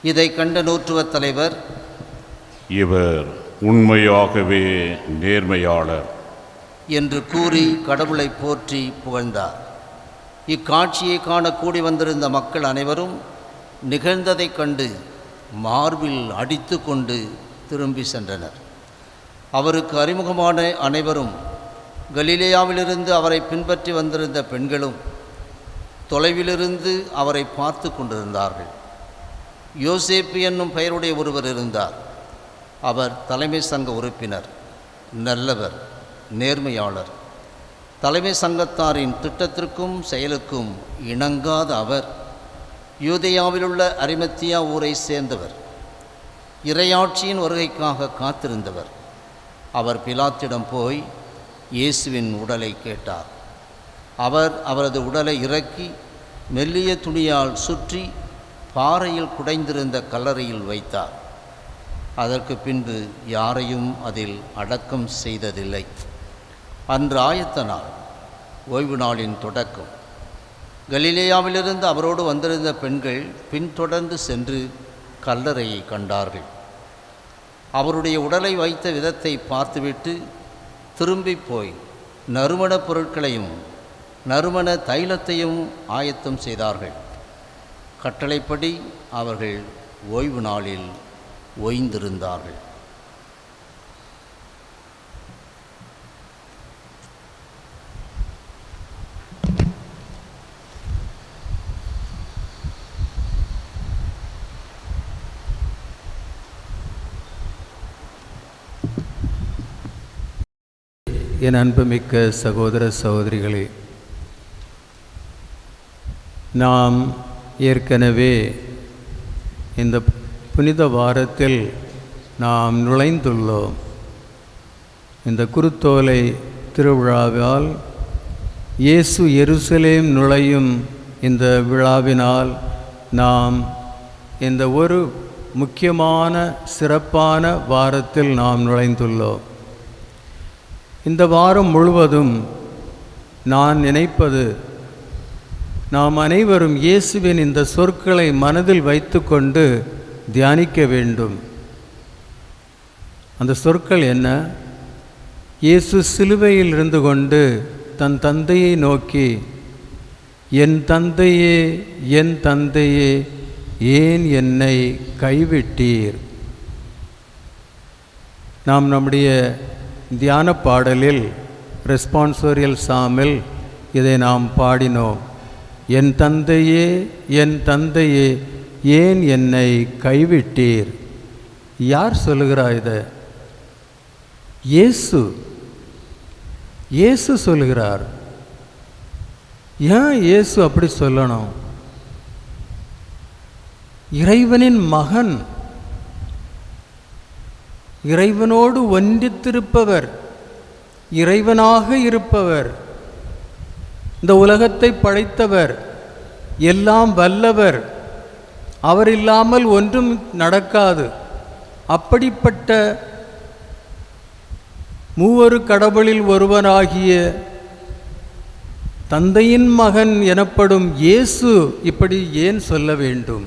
இதை கண்ட நூற்றுவத் தலைவர், இவர் உண்மையாகவே நேர்மையாளர் என்று கூறி கடவுளை போற்றி புகழ்ந்தார். இக்காட்சியை காண கூடி வந்திருந்த மக்கள் அனைவரும் நிகழ்ந்ததைக் கண்டு மார்பில் அடித்து கொண்டு திரும்பி சென்றனர். அவருக்கு அறிமுகமான அனைவரும், கலிலேயாவிலிருந்து அவரை பின்பற்றி வந்திருந்த பெண்களும் தொலைவிலிருந்து அவரை பார்த்து கொண்டிருந்தார்கள். யோசேப்பு என்னும் பெயருடைய ஒருவர் இருந்தார். அவர் தலைமை சங்க உறுப்பினர், நல்லவர், நேர்மையாளர். தலைமை சங்கத்தாரின் திட்டத்திற்கும் செயலுக்கும் இணங்காத அவர் யூதேயாவிலுள்ள அரிமத்தியா ஊரை சேர்ந்தவர். இறையாட்சியின் வருகைக்காக காத்திருந்தவர். அவர் பிலாத்திடம் போய் இயேசுவின் உடலை கேட்டார். அவர் அவரது உடலை இறக்கி மெல்லிய துணியால் சுற்றி பாறையில் குடைந்திருந்த கல்லறையில் வைத்தார். அதற்கு பின்பு யாரையும் அதில் அடக்கம் செய்ததில்லை. அன்று ஆயத்த நாள், ஓய்வு நாளின் தொடக்கம். கலிலேயாவிலிருந்து அவரோடு வந்திருந்த பெண்கள் பின்தொடர்ந்து சென்று கல்லறையை கண்டார்கள். அவருடைய உடலை வைத்த விதத்தை பார்த்துவிட்டு திரும்பி போய் நறுமணப் பொருட்களையும் நறுமண தைலத்தையும் ஆயத்தம் செய்தார்கள். கட்டளைப்படி அவர்கள் ஓய்வு நாளில் ஓய்ந்திருந்தார்கள். என் அன்புமிக்க சகோதர சகோதரிகளே, நாம் ஏற்கனவே இந்த புனித வாரத்தில் நாம் நுழைந்துள்ளோம். இந்த குருத்தோலை திருவிழாவால், இயேசு எருசலேம் நுழையும் இந்த விழாவினால் நாம் இந்த ஒரு முக்கியமான சிறப்பான வாரத்தில் நாம் நுழைந்துள்ளோம். இந்த வாரம் முழுவதும் நான் நினைப்பது, நாம் அனைவரும் இயேசுவின் இந்த சொற்களை மனதில் வைத்துக்கொண்டு தியானிக்க வேண்டும். அந்த சொற்கள் என்ன? இயேசு சிலுவையில் இருந்து கொண்டு தன் தந்தையை நோக்கி, என் தந்தையே, என் தந்தையே, ஏன் என்னை கைவிட்டீர்? நாம் நம்முடைய தியான பாடலில், ரெஸ்பான்சோரியல் சாமில் இதை நாம் பாடினோம். என் தந்தையே, என் தந்தையே, ஏன் என்னை கைவிட்டீர்? யார் சொல்லுகிறார் இதை? இயேசு. இயேசு சொல்லுகிறார். ஏன் இயேசு அப்படி சொல்லணும்? இறைவனின் மகன், இறைவனோடு ஒன்றித்திருப்பவர், இறைவனாக இருப்பவர், இந்த உலகத்தை படைத்தவர், எல்லாம் வல்லவர், அவர் இல்லாமல் ஒன்றும் நடக்காது. அப்படிப்பட்ட மூவரு கடவுளில் ஒருவனாகிய தந்தையின் மகன் எனப்படும் இயேசு இப்படி ஏன் சொல்ல வேண்டும்?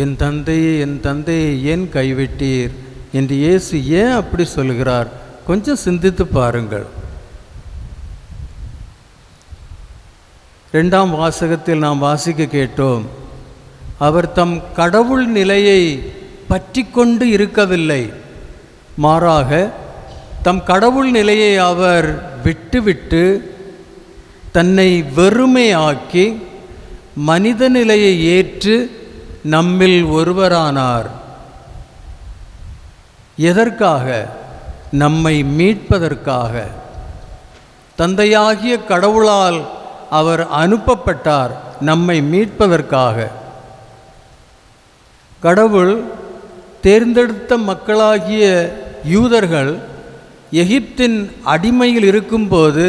என் தந்தையே, என் தந்தையை ஏன் கைவிட்டீர் என்று இயேசு ஏன் அப்படி சொல்கிறார்? கொஞ்சம் சிந்தித்து பாருங்கள். 2ஆம் வாசகத்தில் நாம் வாசிக்க கேட்டோம், அவர் தம் கடவுள் நிலையை பற்றி கொண்டு இருக்கவில்லை, மாறாக தம் கடவுள் நிலையை அவர் விட்டுவிட்டு தன்னை வெறுமையாக்கி மனித நிலையை ஏற்று நம்மில் ஒருவரானார். எதற்காக? நம்மை மீட்பதற்காக. தந்தையாகிய கடவுளால் அவர் அனுப்பப்பட்டார், நம்மை மீட்பதற்காக. கடவுள் தேர்ந்தெடுத்த மக்களாகிய யூதர்கள் எகிப்தின் அடிமையில் இருக்கும்போது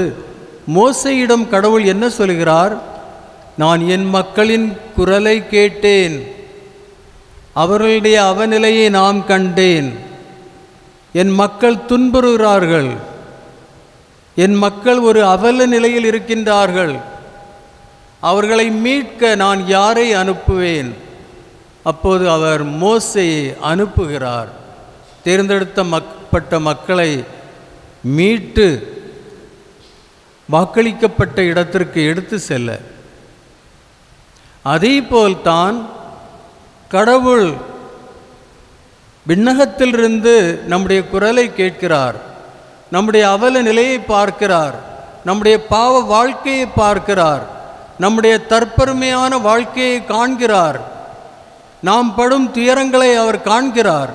மோசேயிடம் கடவுள் என்ன சொல்கிறார்? நான் என் மக்களின் குரலை கேட்டேன், அவர்களுடைய அவநிலையை நாம் கண்டேன், என் மக்கள் துன்புறுகிறார்கள், என் மக்கள் ஒரு அவல நிலையில் இருக்கின்றார்கள், அவர்களை மீட்க நான் யாரை அனுப்புவேன்? அப்போது அவர் மோசேயை அனுப்புகிறார். தேர்ந்தெடுத்த மக்களை மீட்டு வாக்களிக்கப்பட்ட இடத்திற்கு எடுத்து செல்ல. அதேபோல்தான் கடவுள் விண்ணகத்திலிருந்து நம்முடைய குரலை கேட்கிறார், நம்முடைய அவல நிலையை பார்க்கிறார், நம்முடைய பாவ வாழ்க்கையை பார்க்கிறார், நம்முடைய தற்பெருமையான வாழ்க்கையை காண்கிறார், நாம் படும் துயரங்களை அவர் காண்கிறார்.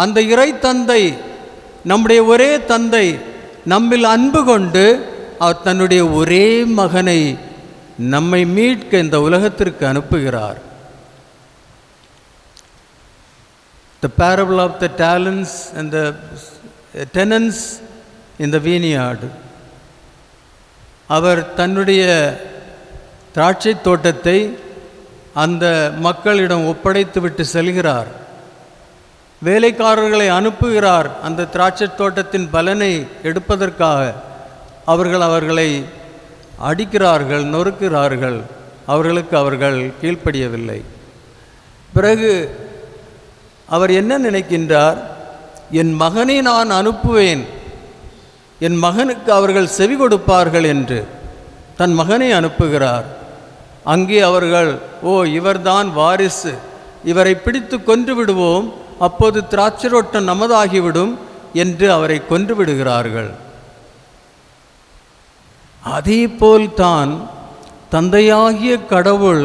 அந்த இறை தந்தை, நம்முடைய ஒரே தந்தை, நம்மில் அன்பு கொண்டு அவர் தன்னுடைய ஒரே மகனை நம்மை மீட்க இந்த உலகத்திற்கு அனுப்புகிறார். The parable of the talents and the tenants in the vineyard. அவர் தன்னுடைய திராட்சை தோட்டத்தை அந்த மக்களிடம் ஒப்படைத்து விட்டு செல்கிறார். வேலைக்காரர்களை அனுப்புகிறார் அந்த திராட்சை தோட்டத்தின் பலனை எடுப்பதற்காக. அவர்களை அடிக்கிறார்கள், நொறுக்கிறார்கள். அவர்கள் கீழ்ப்படியவில்லை. பிறகு அவர் என்ன நினைக்கின்றார்? என் மகனை நான் அனுப்புவேன், என் மகனுக்கு அவர்கள் செவி கொடுப்பார்கள் என்று தன் மகனை அனுப்புகிறார். அங்கே அவர்கள், ஓ இவர்தான் வாரிசு, இவரை பிடித்து கொன்று விடுவோம், அப்போது திராட்சைரோட்டம் நமதாகிவிடும் என்று அவரை கொன்று விடுகிறார்கள். அதேபோல்தான் தந்தையாகிய கடவுள்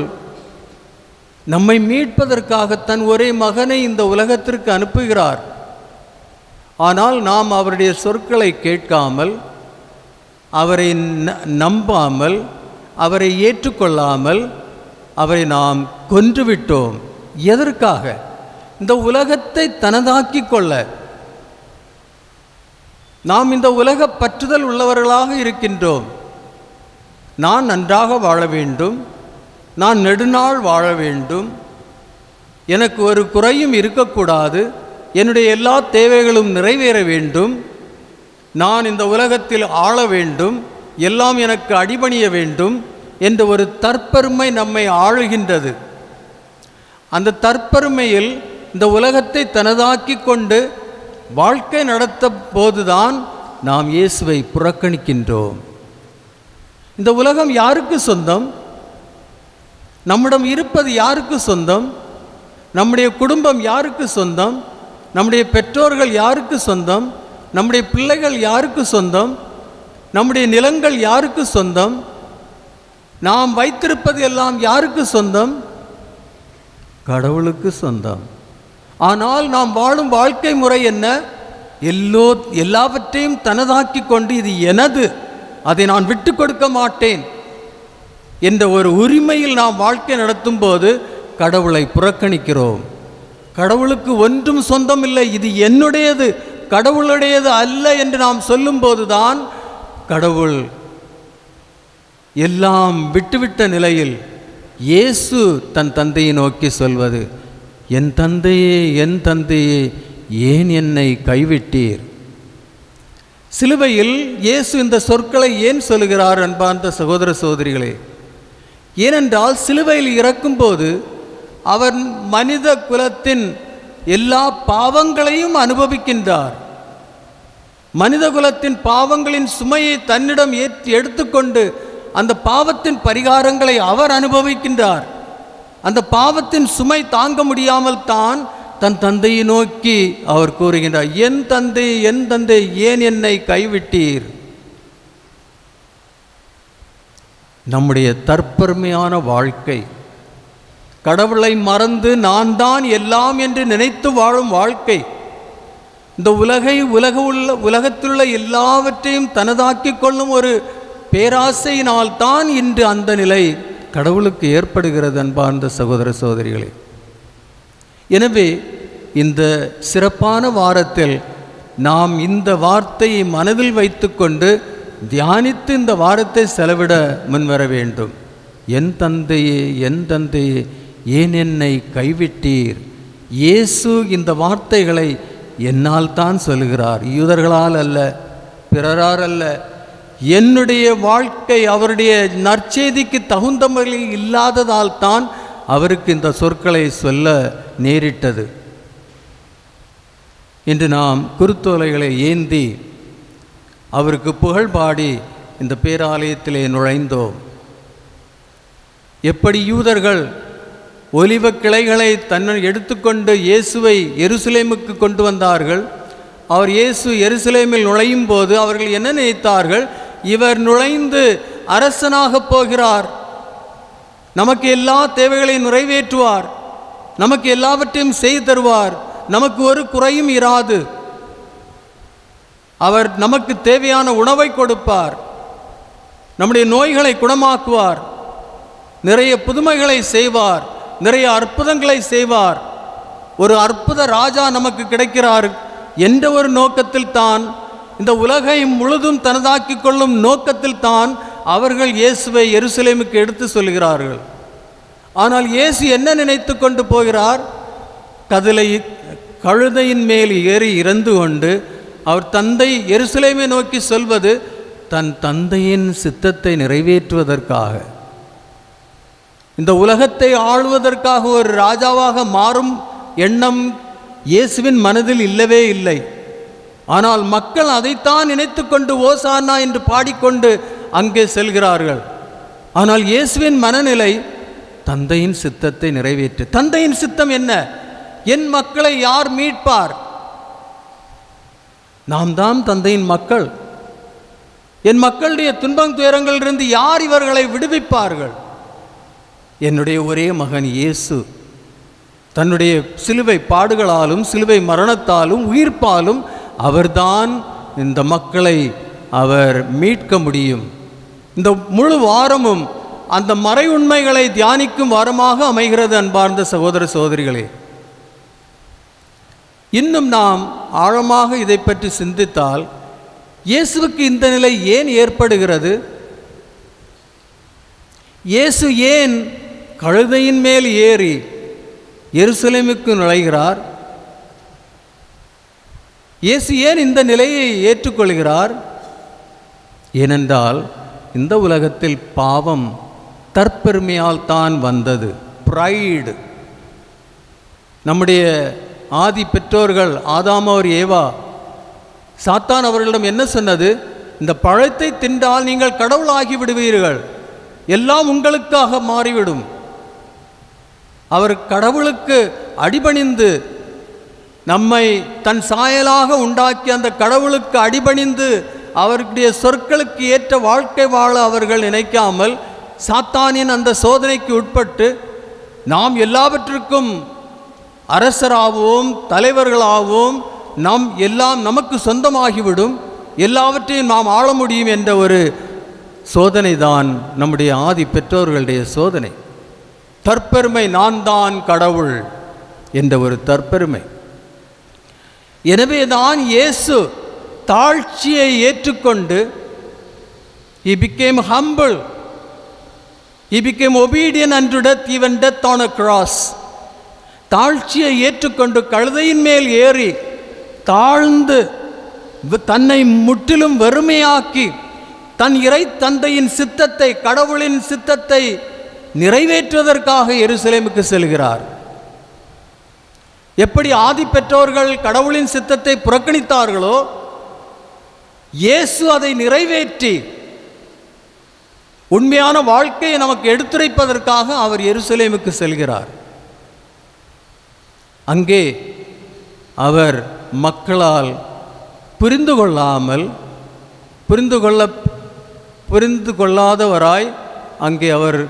நம்மை மீட்பதற்காக தன் ஒரே மகனை இந்த உலகத்திற்கு அனுப்புகிறார். ஆனால் நாம் அவருடைய சொற்களை கேட்காமல், அவரை நம்பாமல், அவரை ஏற்றுக்கொள்ளாமல் அவரை நாம் கொன்றுவிட்டோம். எதற்காக? இந்த உலகத்தை தனதாக்கி கொள்ள. நாம் இந்த உலக பற்றுதல் உள்ளவர்களாக இருக்கின்றோம். நான் நன்றாக வாழ வேண்டும், நான் நெடுநாள் வாழ வேண்டும், எனக்கு ஒரு குறையும் இருக்கக்கூடாது, என்னுடைய எல்லா தேவைகளும் நிறைவேற வேண்டும், நான் இந்த உலகத்தில் ஆள வேண்டும், எல்லாம் எனக்கு அடிபணிய வேண்டும் என்ற ஒரு தற்பெருமை நம்மை ஆளுகின்றது. அந்த தற்பெருமையில் இந்த உலகத்தை தனதாக்கி கொண்டு வாழ்க்கை நடத்த போதுதான் நாம் இயேசுவை புறக்கணிக்கின்றோம். இந்த உலகம் யாருக்கு சொந்தம்? நம்மிடம் இருப்பது யாருக்கு சொந்தம்? நம்முடைய குடும்பம் யாருக்கு சொந்தம்? நம்முடைய பெற்றோர்கள் யாருக்கு சொந்தம்? நம்முடைய பிள்ளைகள் யாருக்கு சொந்தம்? நம்முடைய நிலங்கள் யாருக்கு சொந்தம்? நாம் வைத்திருப்பது எல்லாம் யாருக்கு சொந்தம்? கடவுளுக்கு சொந்தம். ஆனால் நாம் வாழும் வாழ்க்கை முறை என்ன? எல்லாவற்றையும் தனதாக்கி கொண்டு இது எனது, அதை நான் விட்டு கொடுக்க மாட்டேன் என்ற ஒரு உரிமையில் நாம் வாழ்க்கை நடத்தும் போது கடவுளை புறக்கணிக்கிறோம். கடவுளுக்கு ஒன்றும் சொந்தம் இல்லை, இது என்னுடையது, கடவுளுடையது அல்ல என்று நாம் சொல்லும்போதுதான் கடவுள் எல்லாம் விட்டுவிட்ட நிலையில் இயேசு தன் தந்தையை நோக்கி சொல்வது, என் தந்தையே, என் தந்தையே, ஏன் என்னை கைவிட்டீர்? சிலுவையில் இயேசு இந்த சொற்களை ஏன் சொல்லுகிறார் அன்பார்ந்த சகோதர சகோதரிகளே? ஏனென்றால் சிலுவையில் இறக்கும்போது அவர் மனித குலத்தின் எல்லா பாவங்களையும் அனுபவிக்கின்றார். மனித குலத்தின் பாவங்களின் சுமையை தன்னிடம் எடுத்துக்கொண்டு அந்த பாவத்தின் பரிகாரங்களை அவர் அனுபவிக்கின்றார். அந்த பாவத்தின் சுமை தாங்க முடியாமல் தான் தன் தந்தையை நோக்கி அவர் கூறுகின்றார், என் தந்தை, என் தந்தை, ஏன் என்னை கைவிட்டீர்? நம்முடைய தற்பெருமையான வாழ்க்கை, கடவுளை மறந்து நான் தான் எல்லாம் என்று நினைத்து வாழும் வாழ்க்கை, இந்த உலகத்திலுள்ள எல்லாவற்றையும் தனதாக்கி கொள்ளும் ஒரு பேராசையினால் தான் இன்று அந்த நிலை கடவுளுக்கு ஏற்படுகிறது அன்பார்ந்த சகோதர சகோதரிகளே. எனவே இந்த சிறப்பான வாரத்தில் நாம் இந்த வார்த்தையை மனதில் வைத்துக்கொண்டு தியானித்து இந்த வாரத்தை செலவிட முன்வர வேண்டும். என் தந்தையே, என் தந்தையே, ஏன் என்னை கைவிட்டீர்? இயேசு இந்த வார்த்தைகளை என்னால் தான் சொல்கிறார், யூதர்களால் அல்ல, பிறரால் அல்ல. என்னுடைய வாழ்க்கை அவருடைய நற்செய்திக்கு தகுந்த முறையில் இல்லாததால் தான் அவருக்கு இந்த சொற்களை சொல்ல நேரிட்டது. இன்று நாம் குருத்தோலைகளை ஏந்தி அவருக்கு புகழ் பாடி இந்த பேராலயத்திலே நுழைந்தோம். எப்படி யூதர்கள் ஒலிவ கிளைகளை தன்னை எடுத்துக்கொண்டு இயேசுவை எருசலேமுக்கு கொண்டு வந்தார்கள். அவர் இயேசு எருசலேமில் நுழையும் போது அவர்கள் என்ன நினைத்தார்கள்? இவர் நுழைந்து அரசனாக போகிறார், நமக்கு எல்லா தேவைகளையும் நிறைவேற்றுவார், நமக்கு எல்லாவற்றையும் செய்து தருவார், நமக்கு ஒரு குறையும் இராது, அவர் நமக்கு தேவையான உணவை கொடுப்பார், நம்முடைய நோய்களை குணமாக்குவார், நிறைய புதுமைகளை செய்வார், நிறைய அற்புதங்களை செய்வார், ஒரு அற்புத ராஜா நமக்கு கிடைக்கிறார் என்ற ஒரு நோக்கத்தில் தான், இந்த உலகை முழுதும் தனதாக்கி கொள்ளும் நோக்கத்தில் தான் அவர்கள் இயேசுவை எருசலேமுக்கு எடுத்து சொல்கிறார்கள். ஆனால் இயேசு என்ன நினைத்து கொண்டு போகிறார்? கழுதையின் மேல் ஏறி இறந்து கொண்டு அவர் தந்தை எருசலேமை நோக்கி சொல்வது தன் தந்தையின் சித்தத்தை நிறைவேற்றுவதற்காக, இந்த உலகத்தை ஆளுவதற்காக ஒரு ராஜாவாக மாறும் எண்ணம் இயேசுவின் மனதில் இல்லவே இல்லை. ஆனால் மக்கள் அதைத்தான் நினைத்து கொண்டு ஓசானா என்று பாடிக்கொண்டு அங்கே செல்கிறார்கள். ஆனால் இயேசுவின் மனநிலை தந்தையின் சித்தத்தை நிறைவேற்று. தந்தையின் சித்தம் என்ன? என் மக்களை யார் மீட்பார்? நாம் தான் தந்தையின் மக்கள். என் மக்களுடைய துன்பம் துயரங்களிலிருந்து யார் இவர்களை விடுவிப்பார்கள்? என்னுடைய ஒரே மகன் இயேசு தன்னுடைய சிலுவை பாடுகளாலும் சிலுவை மரணத்தாலும் உயிர்ப்பாலும் அவர்தான் இந்த மக்களை அவர் மீட்க முடியும். இந்த முழு வாரமும் அந்த மறை உண்மைகளை தியானிக்கும் வாரமாக அமைகிறது. அன்பார்ந்த சகோதர சகோதரிகளே, இன்னும் நாம் ஆழமாக இதை பற்றி சிந்தித்தால் இயேசுவுக்கு இந்த நிலை ஏன் ஏற்படுகிறது? இயேசு ஏன் கழுதையின் மேல் ஏறி எருசலேமுக்கு நுழைகிறார்? இயேசு ஏன் இந்த நிலையை ஏற்றுக்கொள்கிறார்? ஏனென்றால் இந்த உலகத்தில் பாவம் தற்பெருமையால் தான் வந்தது. ப்ரைடு. நம்முடைய ஆதி பெற்றோர்கள் ஆதாமோர் ஏவா, சாத்தான் அவர்களிடம் என்ன சொன்னது? இந்த பழத்தை தின்றால் நீங்கள் கடவுளாகி விடுவீர்கள், எல்லாம் உங்களுக்காக மாறிவிடும். அவர் கடவுளுக்கு அடிபணிந்து நம்மை தன் சாயலாக உண்டாக்கி அந்த கடவுளுக்கு அடிபணிந்து அவருடைய சொற்களுக்கு ஏற்ற வாழ்க்கை வாழ அவர்கள் நினைக்காமல் சாத்தானின் அந்த சோதனைக்கு உட்பட்டு நாம் எல்லாவற்றிற்கும் அரசராகவும் தலைவர்களாகவும் நாம் எல்லாம் நமக்கு சொந்தமாகிவிடும், எல்லாவற்றையும் நாம் ஆள முடியும் என்ற ஒரு சோதனை தான் நம்முடைய ஆதி பெற்றோர்களுடைய சோதனை. தற்பெருமை, நான் தான் கடவுள் என்ற ஒரு தற்பெருமை. எனவே தான் இயேசு தாழ்ச்சியை ஏற்றுக்கொண்டு he became humble, he became obedient unto death, even death on a cross. தாழ்ச்சியை ஏற்றுக்கொண்டு கழுதையின் மேல் ஏறி தாழ்ந்து தன்னை முற்றிலும் வெறுமையாக்கி தன் இறை தந்தையின் சித்தத்தை, கடவுளின் சித்தத்தை நிறைவேற்றுவதற்காக எருசலேமுக்கு செல்கிறார். எப்படி ஆதி பெற்றோர்கள் கடவுளின் சித்தத்தை புறக்கணித்தார்களோ, இயேசு அதை நிறைவேற்றி உண்மையான வாழ்க்கையை நமக்கு எடுத்துரைப்பதற்காக அவர் எருசலேமுக்கு செல்கிறார். அங்கே அவர் மக்களால் புரிந்து கொள்ளாதவராய் அங்கே அவர்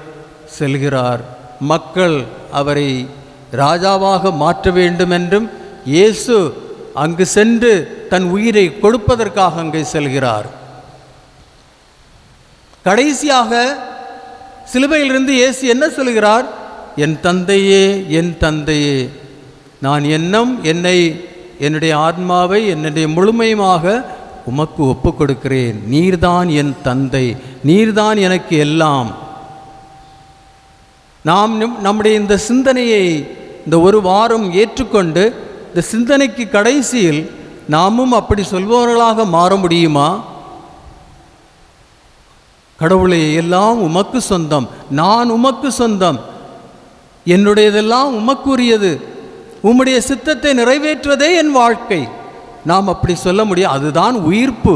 செல்கிறார். மக்கள் அவரை ராஜாவாக மாற்ற வேண்டும் என்றும் இயேசு அங்கு சென்று தன் உயிரை கொடுப்பதற்காக அங்கே செல்கிறார். கடைசியாக சிலுவையிலிருந்து இயேசு என்ன சொல்கிறார்? என் தந்தையே, என் தந்தையே, நான் என்னுடைய ஆத்மாவை என்னுடைய முழுமையுமாக உமக்கு ஒப்பு கொடுக்கிறேன். நீர்தான் என் தந்தை, நீர்தான் எனக்கு எல்லாம். நாம் நம்முடைய இந்த சிந்தனையை இந்த ஒரு வாரம் ஏற்றுக்கொண்டு இந்த சிந்தனைக்கு கடைசியில் நாமும் அப்படி சொல்பவர்களாக மாற முடியுமா? கடவுளே, எல்லாம் உமக்கு சொந்தம், நான் உமக்கு சொந்தம், என்னுடையதெல்லாம் உமக்குரியது, உம்முடைய சித்தத்தை நிறைவேற்றுவதே என் வாழ்க்கை. நாம் அப்படி சொல்ல முடியும். அதுதான் உயிர்ப்பு.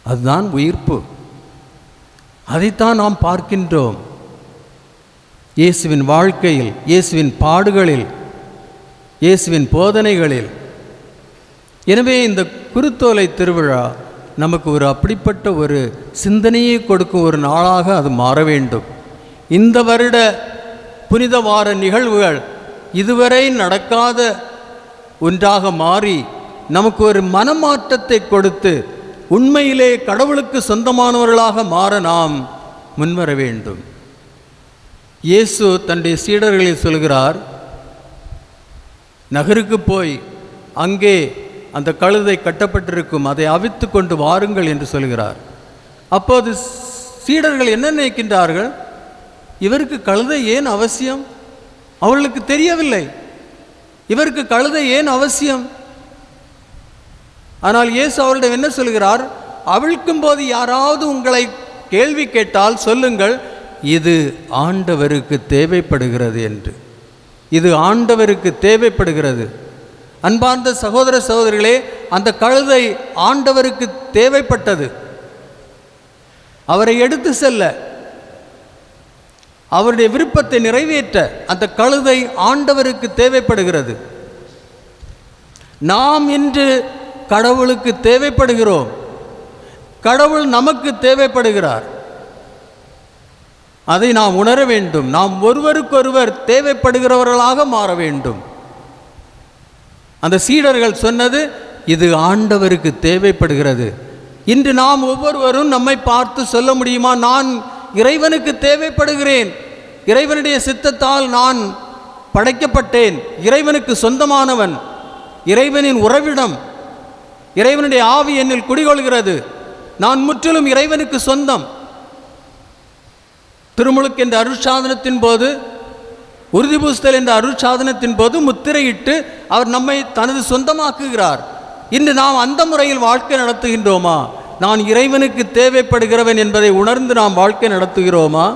அதுதான் உயிர்ப்பு. அதைத்தான் நாம் பார்க்கின்றோம் இயேசுவின் வாழ்க்கையில், இயேசுவின் பாடுகளில், இயேசுவின் போதனைகளில். எனவே இந்த குருத்தோலை திருவிழா நமக்கு ஒரு அப்படிப்பட்ட ஒரு சிந்தனையை கொடுக்கும் ஒரு நாளாக அது மாற வேண்டும். இந்த வருட புனித வார நிகழ்வுகள் இதுவரை நடக்காத ஒன்றாக மாறி நமக்கு ஒரு மனமாற்றத்தை கொடுத்து உண்மையிலே கடவுளுக்கு சொந்தமானவர்களாக மாற நாம் முன்வர வேண்டும். இயேசு தன்னுடைய சீடர்களில் சொல்கிறார், நகருக்கு போய் அங்கே அந்த கழுதை கட்டப்பட்டிருக்கும், அதை அவித்து கொண்டு வாருங்கள் என்று சொல்கிறார். அப்போது சீடர்கள் என்ன நினைக்கின்றார்கள்? இவருக்கு கழுதை ஏன் அவசியம்? அவர்களுக்கு தெரியவில்லை இவருக்கு கழுதை ஏன் அவசியம். ஆனால் இயேசு அவரிடம் என்ன சொல்கிறார்? அவிழ்க்கும் போது யாராவது உங்களை கேள்வி கேட்டால் சொல்லுங்கள், இது ஆண்டவருக்கு தேவைப்படுகிறது என்று. இது ஆண்டவருக்கு தேவைப்படுகிறது. அன்பார்ந்த சகோதர சகோதரிகளே, அந்த கழுதை ஆண்டவருக்கு தேவைப்பட்டது. அவரை எடுத்து செல்ல, அவருடைய விருப்பத்தை நிறைவேற்ற அந்த கழுதை ஆண்டவருக்கு தேவைப்படுகிறது. நாம் இன்று கடவுளுக்கு தேவைப்படுகிறோம், கடவுள் நமக்கு தேவைப்படுகிறார். அதை நாம் உணர வேண்டும். நாம் ஒருவருக்கொருவர் தேவைப்படுகிறவர்களாக மாற வேண்டும். அந்த சீடர்கள் சொன்னது, இது ஆண்டவருக்கு தேவைப்படுகிறது. இன்று நாம் ஒவ்வொருவரும் நம்மை பார்த்து சொல்ல முடியுமா? நான் இறைவனுக்கு தேவைப்படுகிறேன், இறைவனுடைய சித்தத்தால் நான் படைக்கப்பட்டேன், இறைவனுக்கு சொந்தமானவன், இறைவனின் உறவிடம், இறைவனுடைய ஆவி என்னில் குடிகொள்கிறது, நான் முற்றிலும் இறைவனுக்கு சொந்தம். திருமுழுக்கு என்ற அருட்சாதனத்தின் போது, உறுதிபூசுதல் என்ற அருட்சாதனத்தின் போது முத்திரையிட்டு அவர் நம்மை தனது சொந்தமாக்குகிறார். இன்று நாம் அந்த முறையில் வாழ்க்கை நடத்துகின்றோமா? நான் இறைவனுக்கு தேவைப்படுகிறவன் என்பதை உணர்ந்து நாம் வாழ்க்கை நடத்துகிறோமா?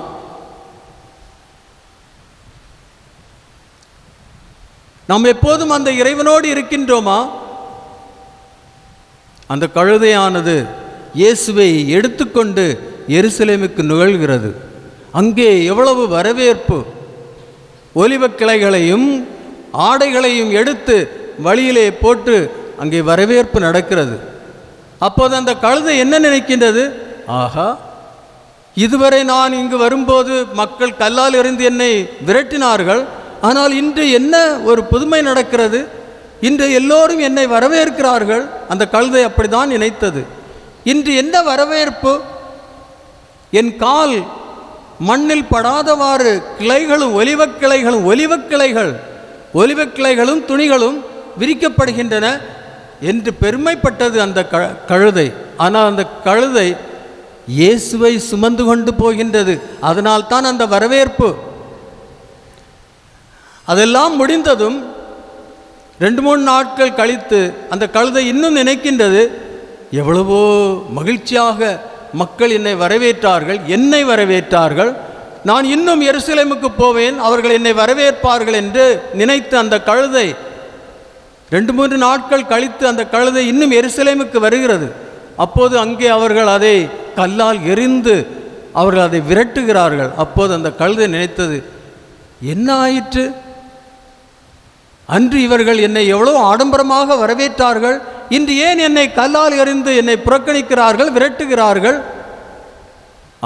நாம் எப்போதும் அந்த இறைவனோடு இருக்கின்றோமா? அந்த கழுதையானது இயேசுவை எடுத்துக்கொண்டு எருசலேமுக்கு நுழைகிறது. அங்கே எவ்வளவு வரவேற்பு! ஒலிவக் கிளைகளையும் ஆடைகளையும் எடுத்து வழியிலே போட்டு அங்கே வரவேற்பு நடக்கிறது. அப்போது அந்த கழுதை என்ன நினைக்கின்றது? ஆஹா, இதுவரை நான் இங்கு வரும்போது மக்கள் கல்லால் எறிந்து என்னை விரட்டினார்கள், ஆனால் இன்று என்ன ஒரு புதுமை நடக்கிறது, இன்று எல்லோரும் என்னை வரவேற்கிறார்கள். அந்த கழுதை அப்படிதான் நினைத்தது. இன்று என்ன வரவேற்பு! என் கால் மண்ணில் படாதவாறு கிளைகளும் ஒலிவக் கிளைகளும் துணிகளும் விரிக்கப்படுகின்றன என்று பெருமைப்பட்டது அந்த கழுதை. ஆனால் அந்த கழுதை இயேசுவை சுமந்து கொண்டு போகின்றது. அதனால் தான் அந்த வரவேற்பு. அதெல்லாம் முடிந்ததும் 2-3 நாட்கள் கழித்து அந்த கழுதை இன்னும் நினைக்கின்றது, எவ்வளவோ மகிழ்ச்சியாக மக்கள் என்னை வரவேற்றார்கள், நான் இன்னும் எருசலேமுக்கு போவேன், அவர்கள் என்னை வரவேற்பார்கள் என்று நினைத்து அந்த கழுதை 2-3 நாட்கள் கழித்து அந்த கழுதை இன்னும் எருசலேமுக்கு வருகிறது. அப்போது அங்கே அவர்கள் அதை கல்லால் எறிந்து அவர்கள் அதை விரட்டுகிறார்கள். அப்போது அந்த கழுதை நினைத்தது, என்ன ஆயிற்று? அன்று இவர்கள் என்னை எவ்வளோ ஆடம்பரமாக வரவேற்றார்கள், இன்று ஏன் என்னை கல்லால் எறிந்து என்னை புறக்கணிக்கிறார்கள், விரட்டுகிறார்கள்?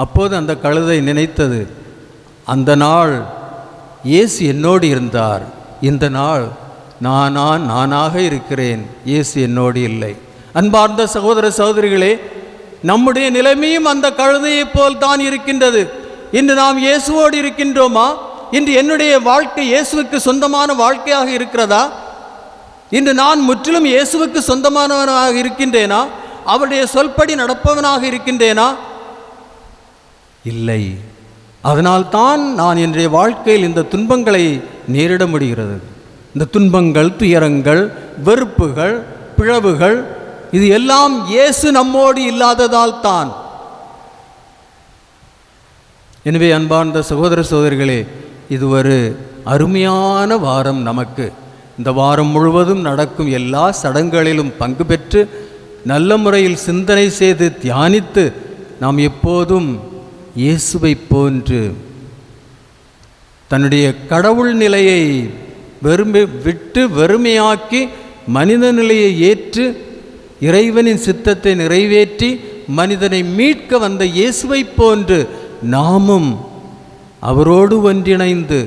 அப்போது அந்த கழுதை நினைத்தது, அந்த நாள் இயேசு என்னோடு இருந்தார், இந்த நாள் நானாக இருக்கிறேன், இயேசு என்னோடு இல்லை. அன்பார்ந்த சகோதர சகோதரிகளே, நம்முடைய நிலைமையும் அந்த கழுதையைப் போல் தான் இருக்கின்றது. இன்று நாம் இயேசுவோடு இருக்கின்றோமா? இன்று என்னுடைய வாழ்க்கை இயேசுவுக்கு சொந்தமான வாழ்க்கையாக இருக்கிறதா? இன்று நான் முற்றிலும் இயேசுவுக்கு சொந்தமானவனாக இருக்கின்றேனா? அவருடைய சொல்படி நடப்பவனாக இருக்கின்றேனா? இல்லை. அதனால்தான் நான் இன்றைய வாழ்க்கையில் இந்த துன்பங்களை நேரிட முடிகிறது. இந்த துன்பங்கள், துயரங்கள், வெறுப்புகள், பிளவுகள், இது எல்லாம் இயேசு நம்மோடு இல்லாததால் தான். எனவே அன்பார்ந்த சகோதர சகோதரிகளே, இது ஒரு அருமையான வாரம். நமக்கு இந்த வாரம் முழுவதும் நடக்கும் எல்லா சடங்குகளிலும் பங்கு பெற்று நல்ல முறையில் சிந்தனை செய்து தியானித்து நாம் எப்போதும் இயேசுவை போன்று தன்னுடைய கடவுள் நிலையை விட்டு வெறுமையாக்கி மனித நிலையை ஏற்று இறைவனின் சித்தத்தை நிறைவேற்றி மனிதனை மீட்க வந்த இயேசுவை போன்று நாமும் அவரோடு ஒன்றிணைந்து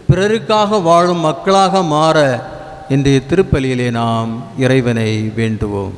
பிறருக்காக வாழும் மக்களாக மாற இன்றைய திருப்பலியிலே நாம் இறைவனை வேண்டுவோம்.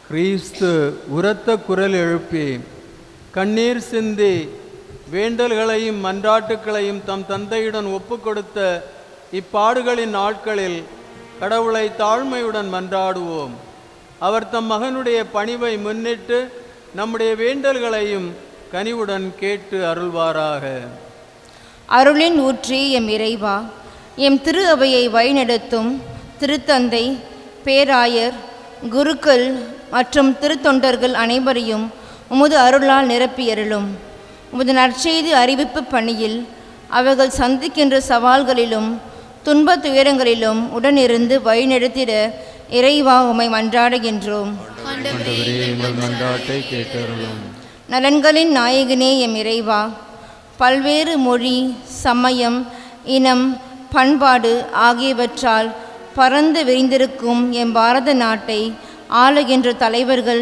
கிறிஸ்து உரத்த குரல் எழுப்பி கண்ணீர் சிந்தி வேண்டல்களையும் மன்றாட்டுக்களையும் தம் தந்தையுடன் ஒப்பு கொடுத்த இப்பாடுகளின் நாட்களில் கடவுளை தாழ்மையுடன் மன்றாடுவோம். அவர் தம் மகனுடைய பணிவை முன்னிட்டு நம்முடைய வேண்டல்களையும் கனிவுடன் கேட்டு அருள்வாராக. அருளின் ஊற்றி எம் இறைவா, எம் திரு அவையை வழிநடத்தும் திருத்தந்தை, பேராயர், குருக்கள் மற்றும் திருத்தொண்டர்கள் அனைவரையும் உமது அருளால் நிரப்பியருளும். உமது நற்செய்தி அறிவிப்பு பணியில் அவர்கள் சந்திக்கின்ற சவால்களிலும் துன்பத் துயரங்களிலும் உடனிருந்து வழிநடத்திட இறைவா உம்மை மன்றாடுகின்றோம். நலன்களின் நாயகனே எம் இறைவா, பல்வேறு மொழி, சமயம், இனம், பண்பாடு ஆகியவற்றால் பரந்து விரிந்திருக்கும் எம் பாரத நாட்டை ஆளுகின்ற தலைவர்கள்,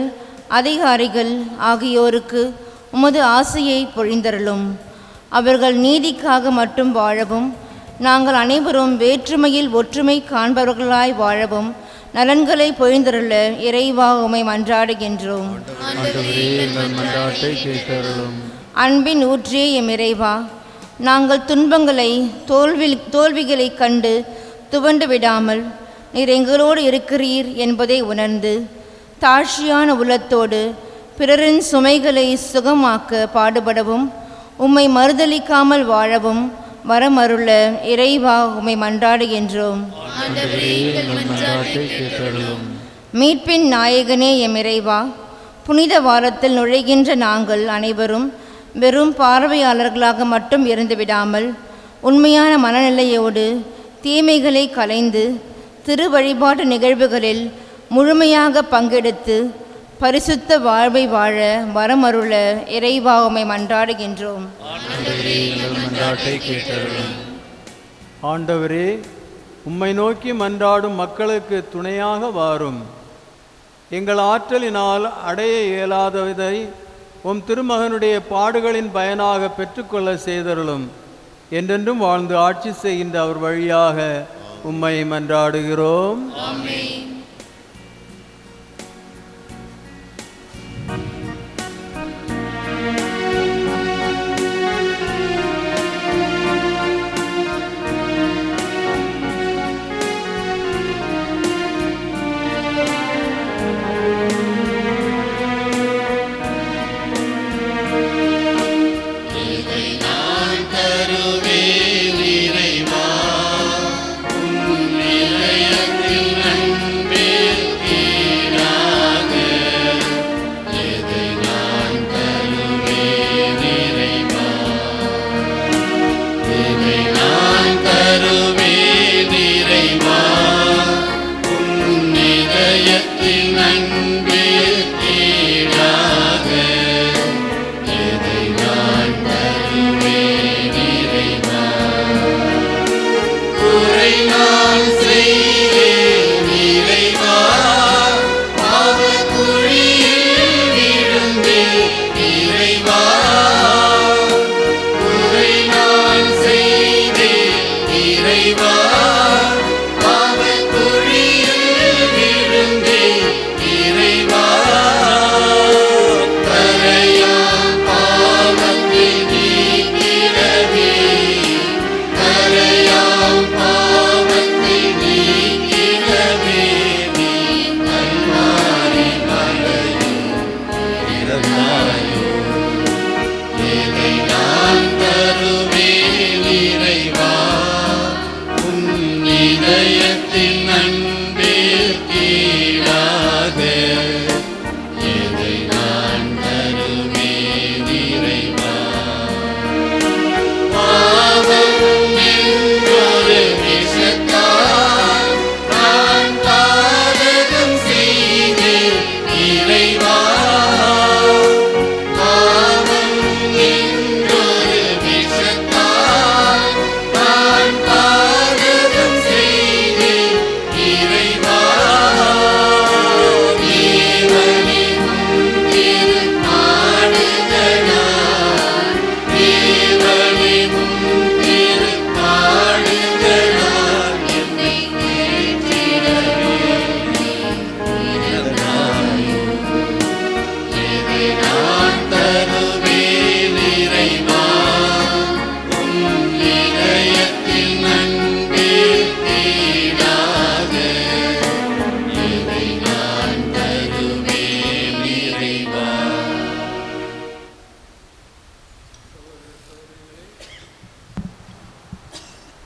அதிகாரிகள் ஆகியோருக்கு உமது ஆசையை பொழிந்தருளும். அவர்கள் நீதிக்காக மட்டும் வாழவும், நாங்கள் அனைவரும் வேற்றுமையில் ஒற்றுமை காண்பவர்களாய் வாழவும் நலன்களை பொழிந்தருள இறைவா உம்மை மன்றாடுகின்றோம். அன்பின் ஊற்றியே எம் இறைவா, நாங்கள் துன்பங்களை தோல்விகளை கண்டு துவண்டு விடாமல் நீர் எங்களோடு இருக்கிறீர் என்பதை உணர்ந்து தாழ்ச்சியான உள்ளத்தோடு பிறரின் சுமைகளை சுகமாக்க பாடுபடவும் உம்மை மறுதலிக்காமல் வாழவும் வரமருள இறைவா உம்மை மன்றாடுகின்றோம். மீட்பின் நாயகனே எம் இறைவா, புனித வாரத்தில் நுழைகின்ற நாங்கள் அனைவரும் வெறும் பார்வையாளர்களாக மட்டும் இருந்து விடாமல் உண்மையான மனநிலையோடு தீமைகளை களைந்து திரு வழிபாட்டு நிகழ்வுகளில் முழுமையாக பங்கெடுத்து பரிசுத்த வாழ்வை வாழ வரமருள இறைவா உம்மை மன்றாடுகின்றோம். ஆண்டவரே, உம்மை நோக்கி மன்றாடும் மக்களுக்கு துணையாக வாரும். எங்கள் ஆற்றலினால் அடைய இயலாததை உம் திருமகனுடைய பாடுகளின் பயனாக பெற்றுக்கொள்ள செய்தருளும். என்றென்றும் வாழ்ந்து ஆட்சி செய்கின்ற அவர் வழியாக உம்மை மன்றாடுகிறோம்.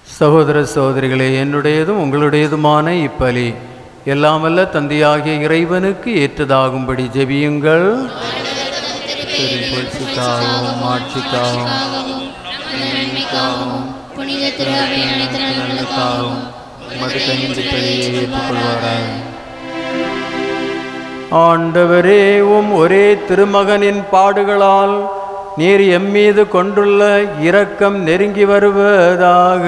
சகோதர சகோதரிகளே, என்னுடையதும் உங்களுடையதுமான இப்பலி எல்லாம் வல்ல தந்தையாகிய இறைவனுக்கு ஏற்றதாகும்படி ஜெபியுங்கள். ஆண்டவரே, உம் ஒரே திருமகனின் பாடுகளால் நீர் எம்மீது கொண்டுள்ள இரக்கம் நெருங்கி வருவதாக.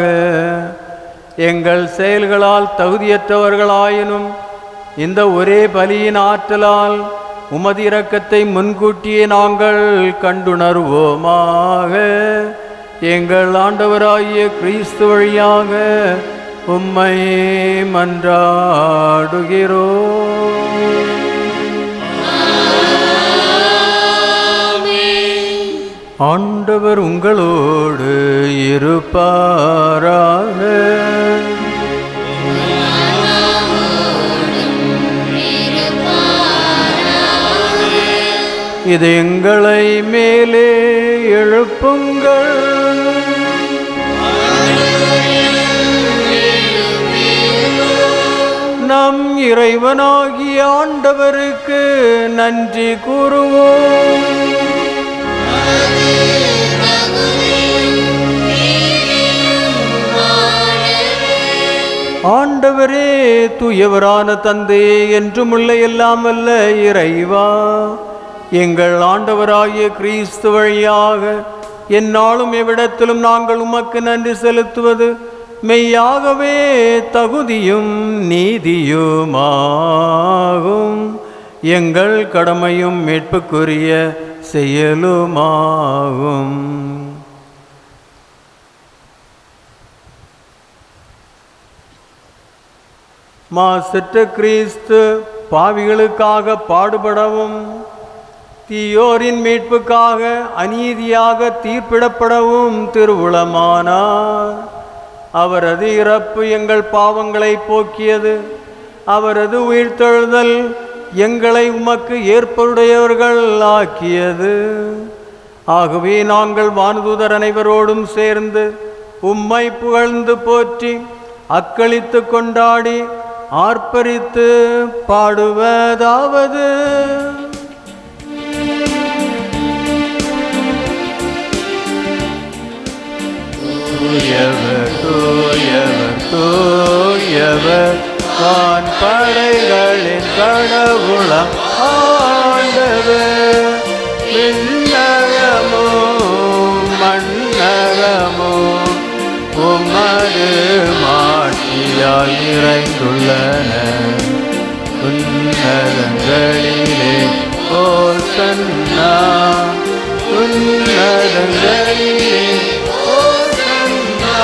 எங்கள் செயல்களால் தகுதியற்றவர்களாயினும் இந்த ஒரே பலியின் ஆற்றலால் உமது இரக்கத்தை முன்கூட்டியே நாங்கள் கண்டுணர்வோமாக. எங்கள் ஆண்டவராகிய கிறிஸ்து வழியாக உம்மை மன்றாடுகிறோம். ஆண்டவர் உங்களோடு இருப்பாராக. இது எங்களை மேலே எழுப்புங்கள். நம் இறைவனாகிய ஆண்டவருக்கு நன்றி கூறுவோம். ஆண்டவரே, தூயவரான தந்தையே, என்றும் உள்ள எல்லாம் வல்ல இறைவா, எங்கள் ஆண்டவராகிய கிறிஸ்து வழியாக எந்நாளும் எவ்விடத்திலும் நாங்கள் உமக்கு நன்றி செலுத்துவது மெய்யாகவே தகுதியும் நீதியுமாகும். எங்கள் கடமையும் மீட்புக்குரிய செயலுமாகும். மாசற்ற கிறிஸ்து பாவிகளுக்காக பாடுபடவும் தீயோரின் மீட்புக்காக அநீதியாக தீர்ப்பிடப்படவும் திருவுளமானார். அவரது இறப்பு எங்கள் பாவங்களை போக்கியது. அவரது உயிர்த்தெழுதல் எங்களை உமக்கு ஏற்புடையவர்கள் ஆக்கியது. ஆகவே நாங்கள் வானதூதர் அனைவரோடும் சேர்ந்து உம்மை புகழ்ந்து போற்றி அக்களித்து கொண்டாடி ஆர்ப்பரித்து பாடுவதாவது: தூயவர் தூயவர் தூயவர் வான் படைகளின் கடவுளம் ஆண்டவர். விண்ணகமோ மண்ணகமோ உமது மாட்சியால் நிறைந்துள்ளன. உன்னதங்களிலே ஓசன்னா, உன்னதங்களிலே ஓசன்னா.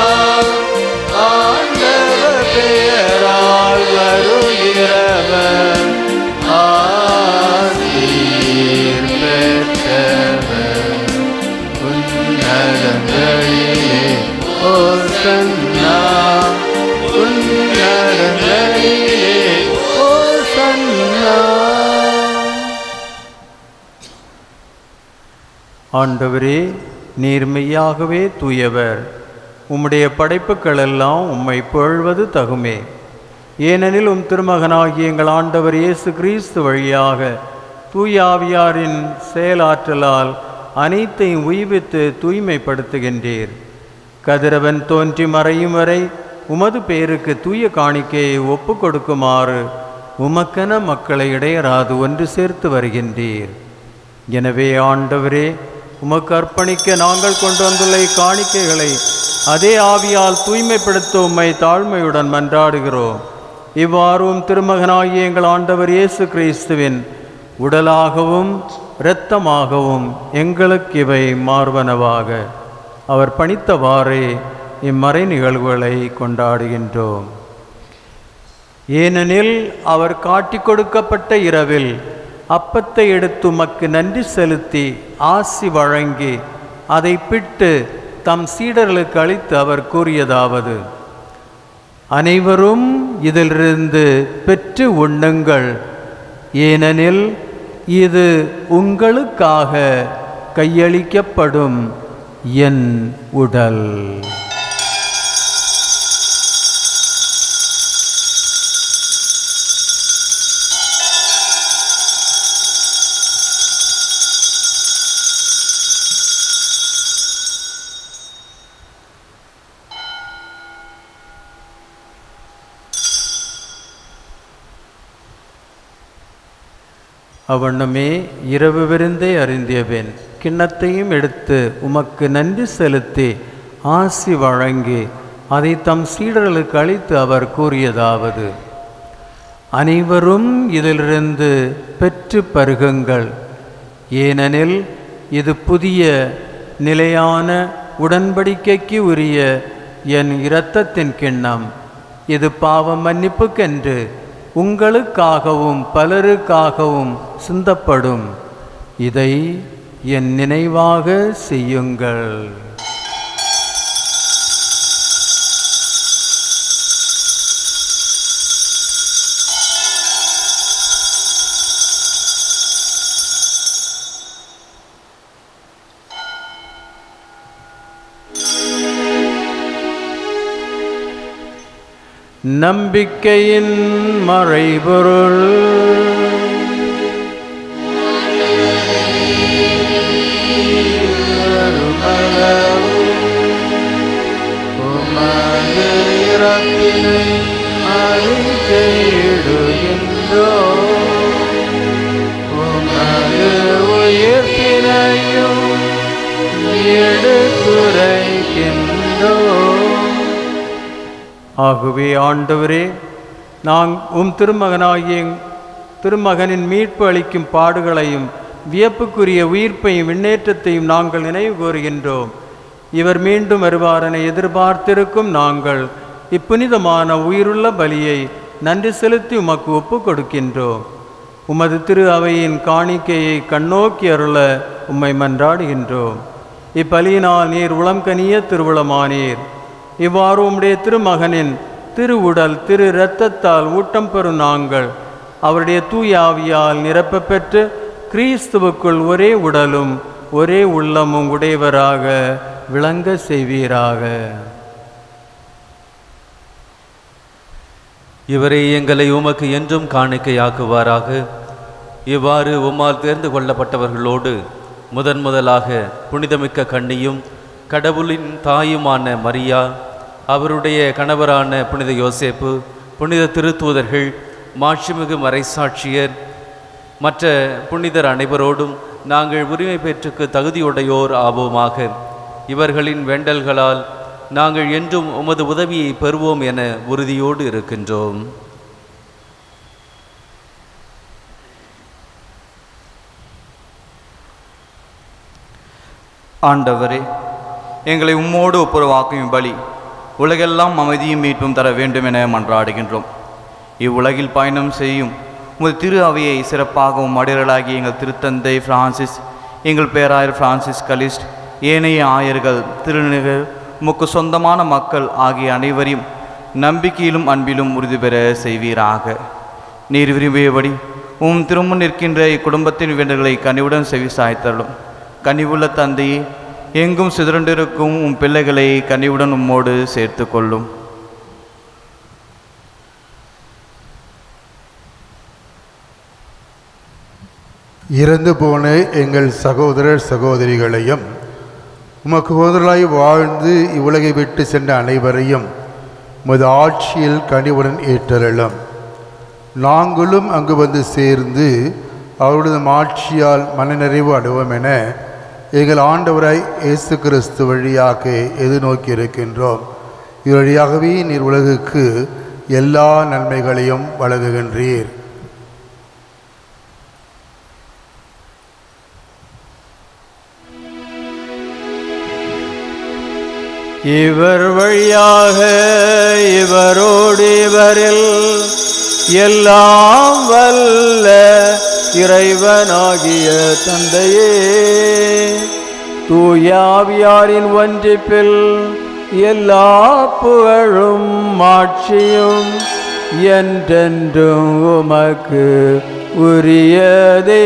ஆண்டவர் பெயரால் வருகிறவர் ஆசீர் பெற்றவர். உன்னதங்களிலே ஓசன்னா, உன்னதங்களிலே ஓசன்னா. ஆண்டவரே, நீர் மெய்யாகவே தூயவர். உம்முடைய படைப்புகளெல்லாம் உம்மை புகழ்வது தகுமே. ஏனெனில் உம் திருமகனாகிய எங்கள் ஆண்டவர் இயேசு கிறிஸ்து வழியாக தூயாவியாரின் செயலாற்றலால் அனைத்தையும் உய்வித்து தூய்மைப்படுத்துகின்றீர். கதிரவன் தோன்றி மறையும் வரை உமது பேருக்கு தூய காணிக்கையை ஒப்பு கொடுக்குமாறு உமக்கென மக்களை இடையராது ஒன்று சேர்த்து வருகின்றீர். எனவே ஆண்டவரே, உமக்கு அர்ப்பணிக்க நாங்கள் கொண்டு வந்துள்ள காணிக்கைகளை அதே ஆவியால் தூய்மைப்படுத்த உம்மை தாழ்மையுடன் மன்றாடுகிறோம். இவ்வாறும் திருமகனாகிய எங்கள் ஆண்டவர் இயேசு கிறிஸ்துவின் உடலாகவும் இரத்தமாகவும் எங்களுக்கு இவை மார்பனவாக. அவர் பணித்தவாறே இம்மறை நிகழ்வுகளை கொண்டாடுகின்றோம். ஏனெனில் அவர் காட்டிக் கொடுக்கப்பட்ட இரவில் அப்பத்தை எடுத்து உமக்கு நன்றி செலுத்தி ஆசி வழங்கி அதை பிட்டு தம் சீடர்களுக்கு அளித்து அவர் கூறியதாவது: அனைவரும் இதிலிருந்து பெற்று உண்ணுங்கள், ஏனெனில் இது உங்களுக்காக கையளிக்கப்படும் என் உடல். அவ்வண்ணமே இரவு விருந்தை அருந்தியவன் கிண்ணத்தையும் எடுத்து உமக்கு நன்றி செலுத்தி ஆசி வழங்கி அதை தம் சீடர்களுக்கு அளித்து அவர் கூறியதாவது: அனைவரும் இதிலிருந்து பெற்று பருகுங்கள், ஏனெனில் இது புதிய நிலையான உடன்படிக்கைக்கு உரிய என் இரத்தத்தின் கிண்ணம். இது பாவ மன்னிப்புக்கென்று உங்களுக்காகவும் பலருக்காகவும் சிந்தப்படும். இதை என் நினைவாக செய்யுங்கள். நம்பிக்கையின் மறைபொருள். உமது இரத்தினை ஆகவே ஆண்டவரே, உம் திருமகனின் மீட்பு அளிக்கும் பாடுகளையும் வியப்புக்குரிய உயிர்ப்பையும் விண்ணேற்றத்தையும் நாங்கள் நினைவு கூறுகின்றோம். இவர் மீண்டும் வருவாரென எதிர்பார்த்திருக்கும் நாங்கள் இப்புனிதமான உயிருள்ள பலியை நன்றி செலுத்தி உமக்கு ஒப்பு கொடுக்கின்றோம். உமது திரு அவையின் காணிக்கையை கண்ணோக்கி அருள உம்மை மன்றாடுகின்றோம். இப்பலியினால் நீர் உளம் கனிய திருவுளமானீர். இவ்வாறு உம்முடைய திருமகனின் திரு உடல் திரு இரத்தத்தால் ஊட்டம் பெறும் நாங்கள் அவருடைய தூய ஆவியால் நிரப்ப பெற்று கிறிஸ்துவுக்குள் ஒரே உடலும் ஒரே உள்ளமும் உடையவராக விளங்க செய்வீராக. இவரை எங்களை உமக்கு என்றும் காணிக்கையாக்குவாராக. இவ்வாறு உம்மால் தேர்ந்து கொள்ளப்பட்டவர்களோடு முதலாக புனிதமிக்க கன்னியும் கடவுளின் தாயுமான மரியா, அவருடைய கணவரான புனித யோசேப்பு, புனித திருத்தூதர்கள், மாட்சிமிகு மறைசாட்சியர், மற்ற புனிதர் அனைவரோடும் நாங்கள் உரிமை பெற்றுக்கு தகுதியுடையோர் ஆவோமாக. இவர்களின் வேண்டல்களால் நாங்கள் என்றும் உமது உதவியை பெறுவோம் என உறுதியோடு இருக்கின்றோம். ஆண்டவரே, எங்களை உம்மோடு ஒப்புரவாக்கும் பலி உலகெல்லாம் அமைதியும் மீட்பும் தர வேண்டும் என மன்றாடுகின்றோம். இவ்வுலகில் பயணம் செய்யும் உமது திரு அவையை சிறப்பாகவும் அடிரலாகிய எங்கள் திருத்தந்தை பிரான்சிஸ், எங்கள் பேராயர் பிரான்சிஸ் கலிஸ்ட், ஏனைய ஆயர்கள், திருநிகர், உமக்கு சொந்தமான மக்கள் ஆகிய அனைவரையும் நம்பிக்கையிலும் அன்பிலும் உறுதி பெற செய்வீராக. நீர் விரும்பியபடி திருமுன் நிற்கின்ற இக்குடும்பத்தின் வேண்டல்களை கனிவுடன் செவிசாய்த்தருளும். கனிவுள்ள தந்தையே, எங்கும் சிதறண்டிருக்கும் பிள்ளைகளை கனிவுடன் உம்மோடு சேர்த்து கொள்ளும். இறந்து போன எங்கள் சகோதரர் சகோதரிகளையும் உமக்கு சகோதரராய் வாழ்ந்து இவ்வுலகை விட்டு சென்ற அனைவரையும் உமது ஆட்சியில் கனிவுடன் ஏற்றருளும். நாங்களும் அங்கு வந்து சேர்ந்து அவருடைய ஆட்சியால் மனநிறைவு அடைவோம் என எங்கள் ஆண்டவராய் இயேசு கிறிஸ்து வழியாக எதிர்நோக்கி இருக்கின்றோம். இவ்வழியாகவே நீர் உலகுக்கு எல்லா நன்மைகளையும் வழங்குகின்றீர். இவர் வழியாக இவரோடு இவரில் எல்லாம் வல்ல இறைவனாகிய தந்தையே, தூய ஆவியாரின் ஒன்றிப்பில் எல்லா புகழும் மாட்சியும் என்றென்றும் உமக்கு உரியதே.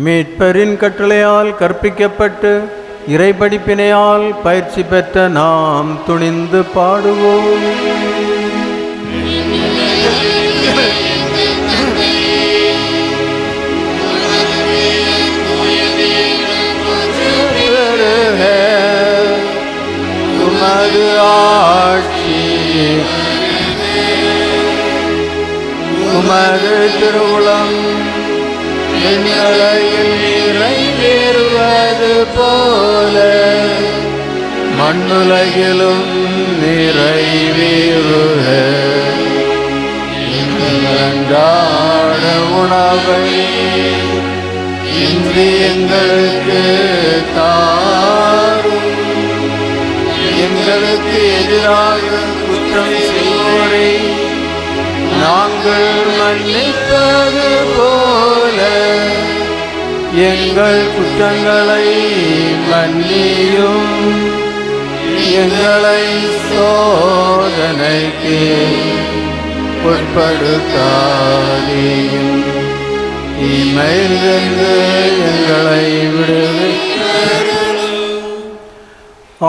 மீட்பரின் கட்டளையால் கற்பிக்கப்பட்டு இறைபடிப்பினையால் பயிற்சி பெற்ற நாம் துணிந்து பாடுவோம். உமது ஆட்சி, உமது திருவுளம் விண்ணுலகில் நிறைவேறுவது போல மண்ணுலகிலும் நிறைவேறுக. அன்றாட உணவை இன்று எங்களுக்கு தாரும். எங்களுக்கு எதிராக குற்றம் செய்வோரை நாங்கள் மன்னிப்பது போல எங்கள் குற்றங்களை மன்னியும். எங்களை சோதனைக்கு உட்படுத்தாதேயும், தீமையிலிருந்து எங்களை விடுவித்தருளும்.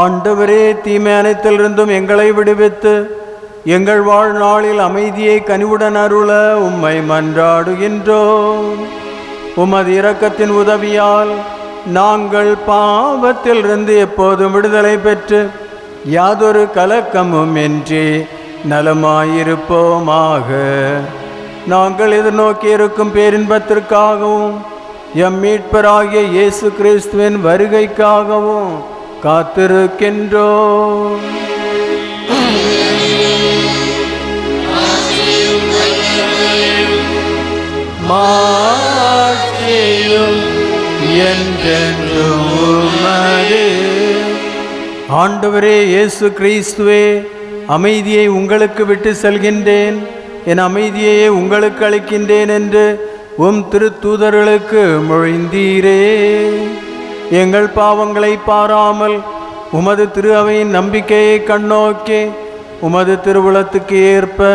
ஆண்டவரே, தீமை அனைத்திலிருந்தும் எங்களை விடுவித்து எங்கள் வாழ்நாளில் அமைதியை கனிவுடன் அருள உம்மை மன்றாடுகின்றோம். உமது இரக்கத்தின் உதவியால் நாங்கள் பாவத்திலிருந்து எப்போதும் விடுதலை பெற்று யாதொரு கலக்கமும் இன்றி நலமாயிருப்போமாக. நாங்கள் எதிர்நோக்கி இருக்கும் பேரின்பத்திற்காகவும் எம் மீட்பராகிய இயேசு கிறிஸ்துவின் வருகைக்காகவும் காத்திருக்கின்றோம். மாட்சியும் என்றென்றும் உமதே. ஆண்டவரே இயேசு கிறிஸ்துவே, அமைதியை உங்களுக்கு விட்டு செல்கின்றேன், என் அமைதியையே உங்களுக்கு அளிக்கின்றேன் என்று உம் திருத்தூதர்களுக்கு மொழிந்தீரே. எங்கள் பாவங்களை பாராமல் உமது திரு அவையின் நம்பிக்கையை கண்ணோக்கி உமது திருவுளத்துக்கு ஏற்ப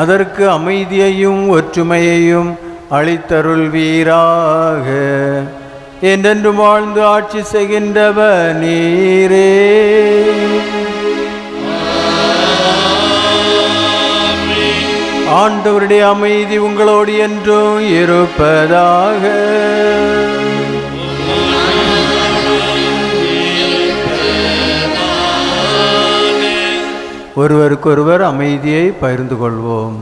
அதற்கு அமைதியையும் ஒற்றுமையையும் அளித்தருள்வீராக. என்றென்று வாழ்ந்து ஆட்சி செய்கின்றவ நீரே. ஆண்டவருடைய அமைதி உங்களோடு என்றும் இருப்பதாக. ஒருவருக்கொருவர் அமைதியை பகிர்ந்து கொள்வோம்.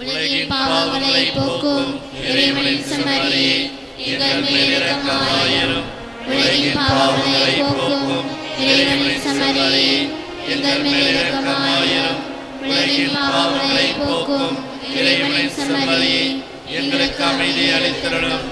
உலகின் பாவங்களை போக்கும் இறைவனின் செம்மறியே, எங்கள் மேல் இரக்கமாயிரும். உலகின் பாவங்களை போக்கும் இறைவனின் செம்மறியே, எங்கள் மேல் இரக்கமாயிரும். உலகின் பாவங்களை போக்கும் இறைவனின் செம்மறியே, எங்களுக்கு அமைதி அளித்தருளும்.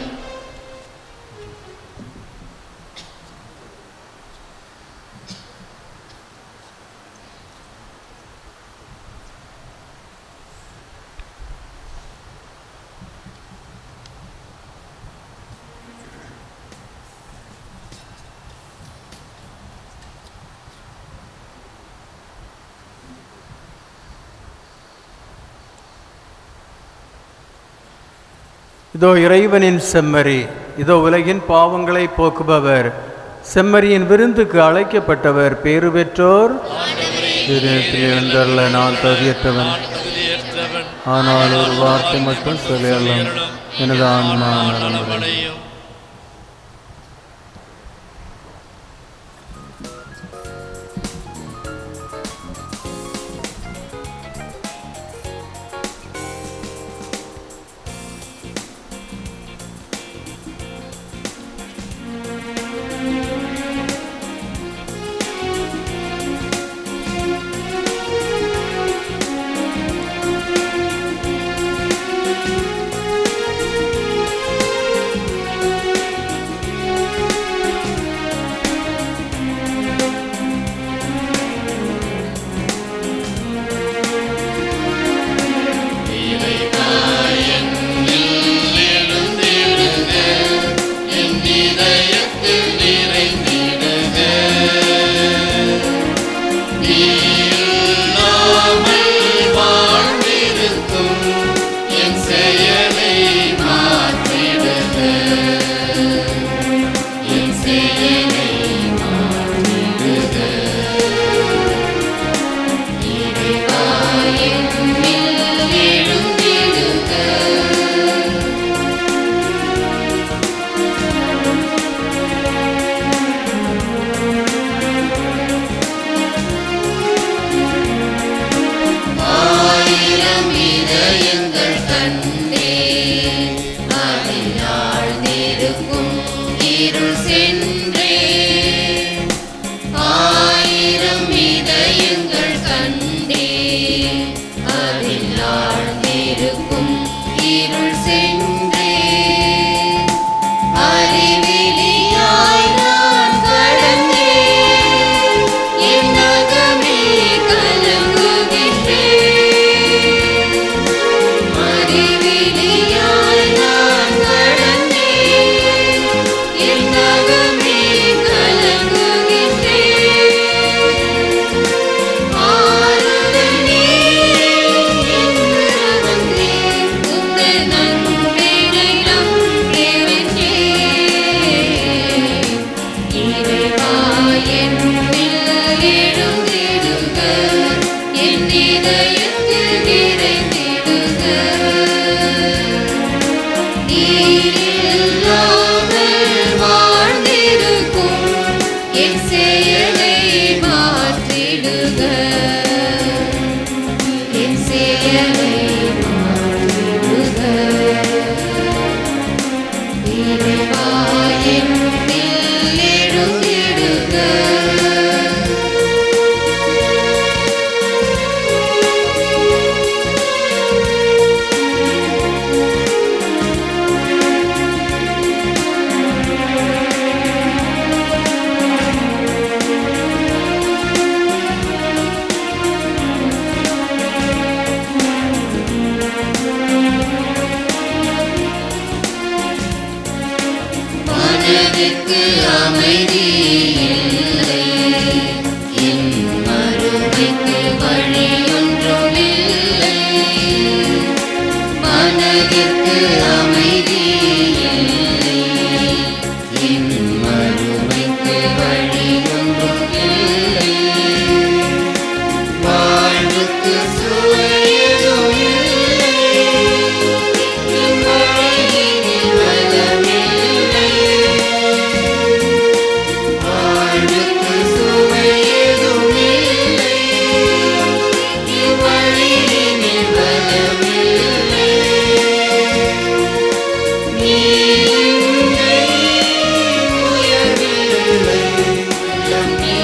இதோ இறைவனின் செம்மறி, இதோ உலகின் பாவங்களை போக்குபவர். செம்மறியின் விருந்துக்கு அழைக்கப்பட்டவர் பேறு பெற்றோர். நான் தகுதியற்றவன், ஆனால் ஒரு வார்த்தை மட்டும் சொல்லலாம், எனது ஆன்மா நலமடையும். அறிவிலியாய் நான் கடந்தேன், என் நகமே நீரில்லாமல் வாழ்ந்திருக்கும் என் செயலை மாற்றிடுக, என் செயலை மாற்றிடுக. இறைவா என்னில் எழுந்திடுக. மனதிற்கு அமைதி இல்லை, என் மறுமைக்கு வழியொன்றும் இல்லை. மனதிற்கு அமைதி இல்லை, என் மறுமைக்கு வழியொன்றும் இல்லை. வாழ்வுக்கு சுவையேதும் இல்லை, என் வழியினில் வளமில்லை. வாழ்வுக்கு சுவையேதும் இல்லை, என் வழியினில் வளமில்லை. நீ என்னை உயர்வில்லை, உள்ளம் நீ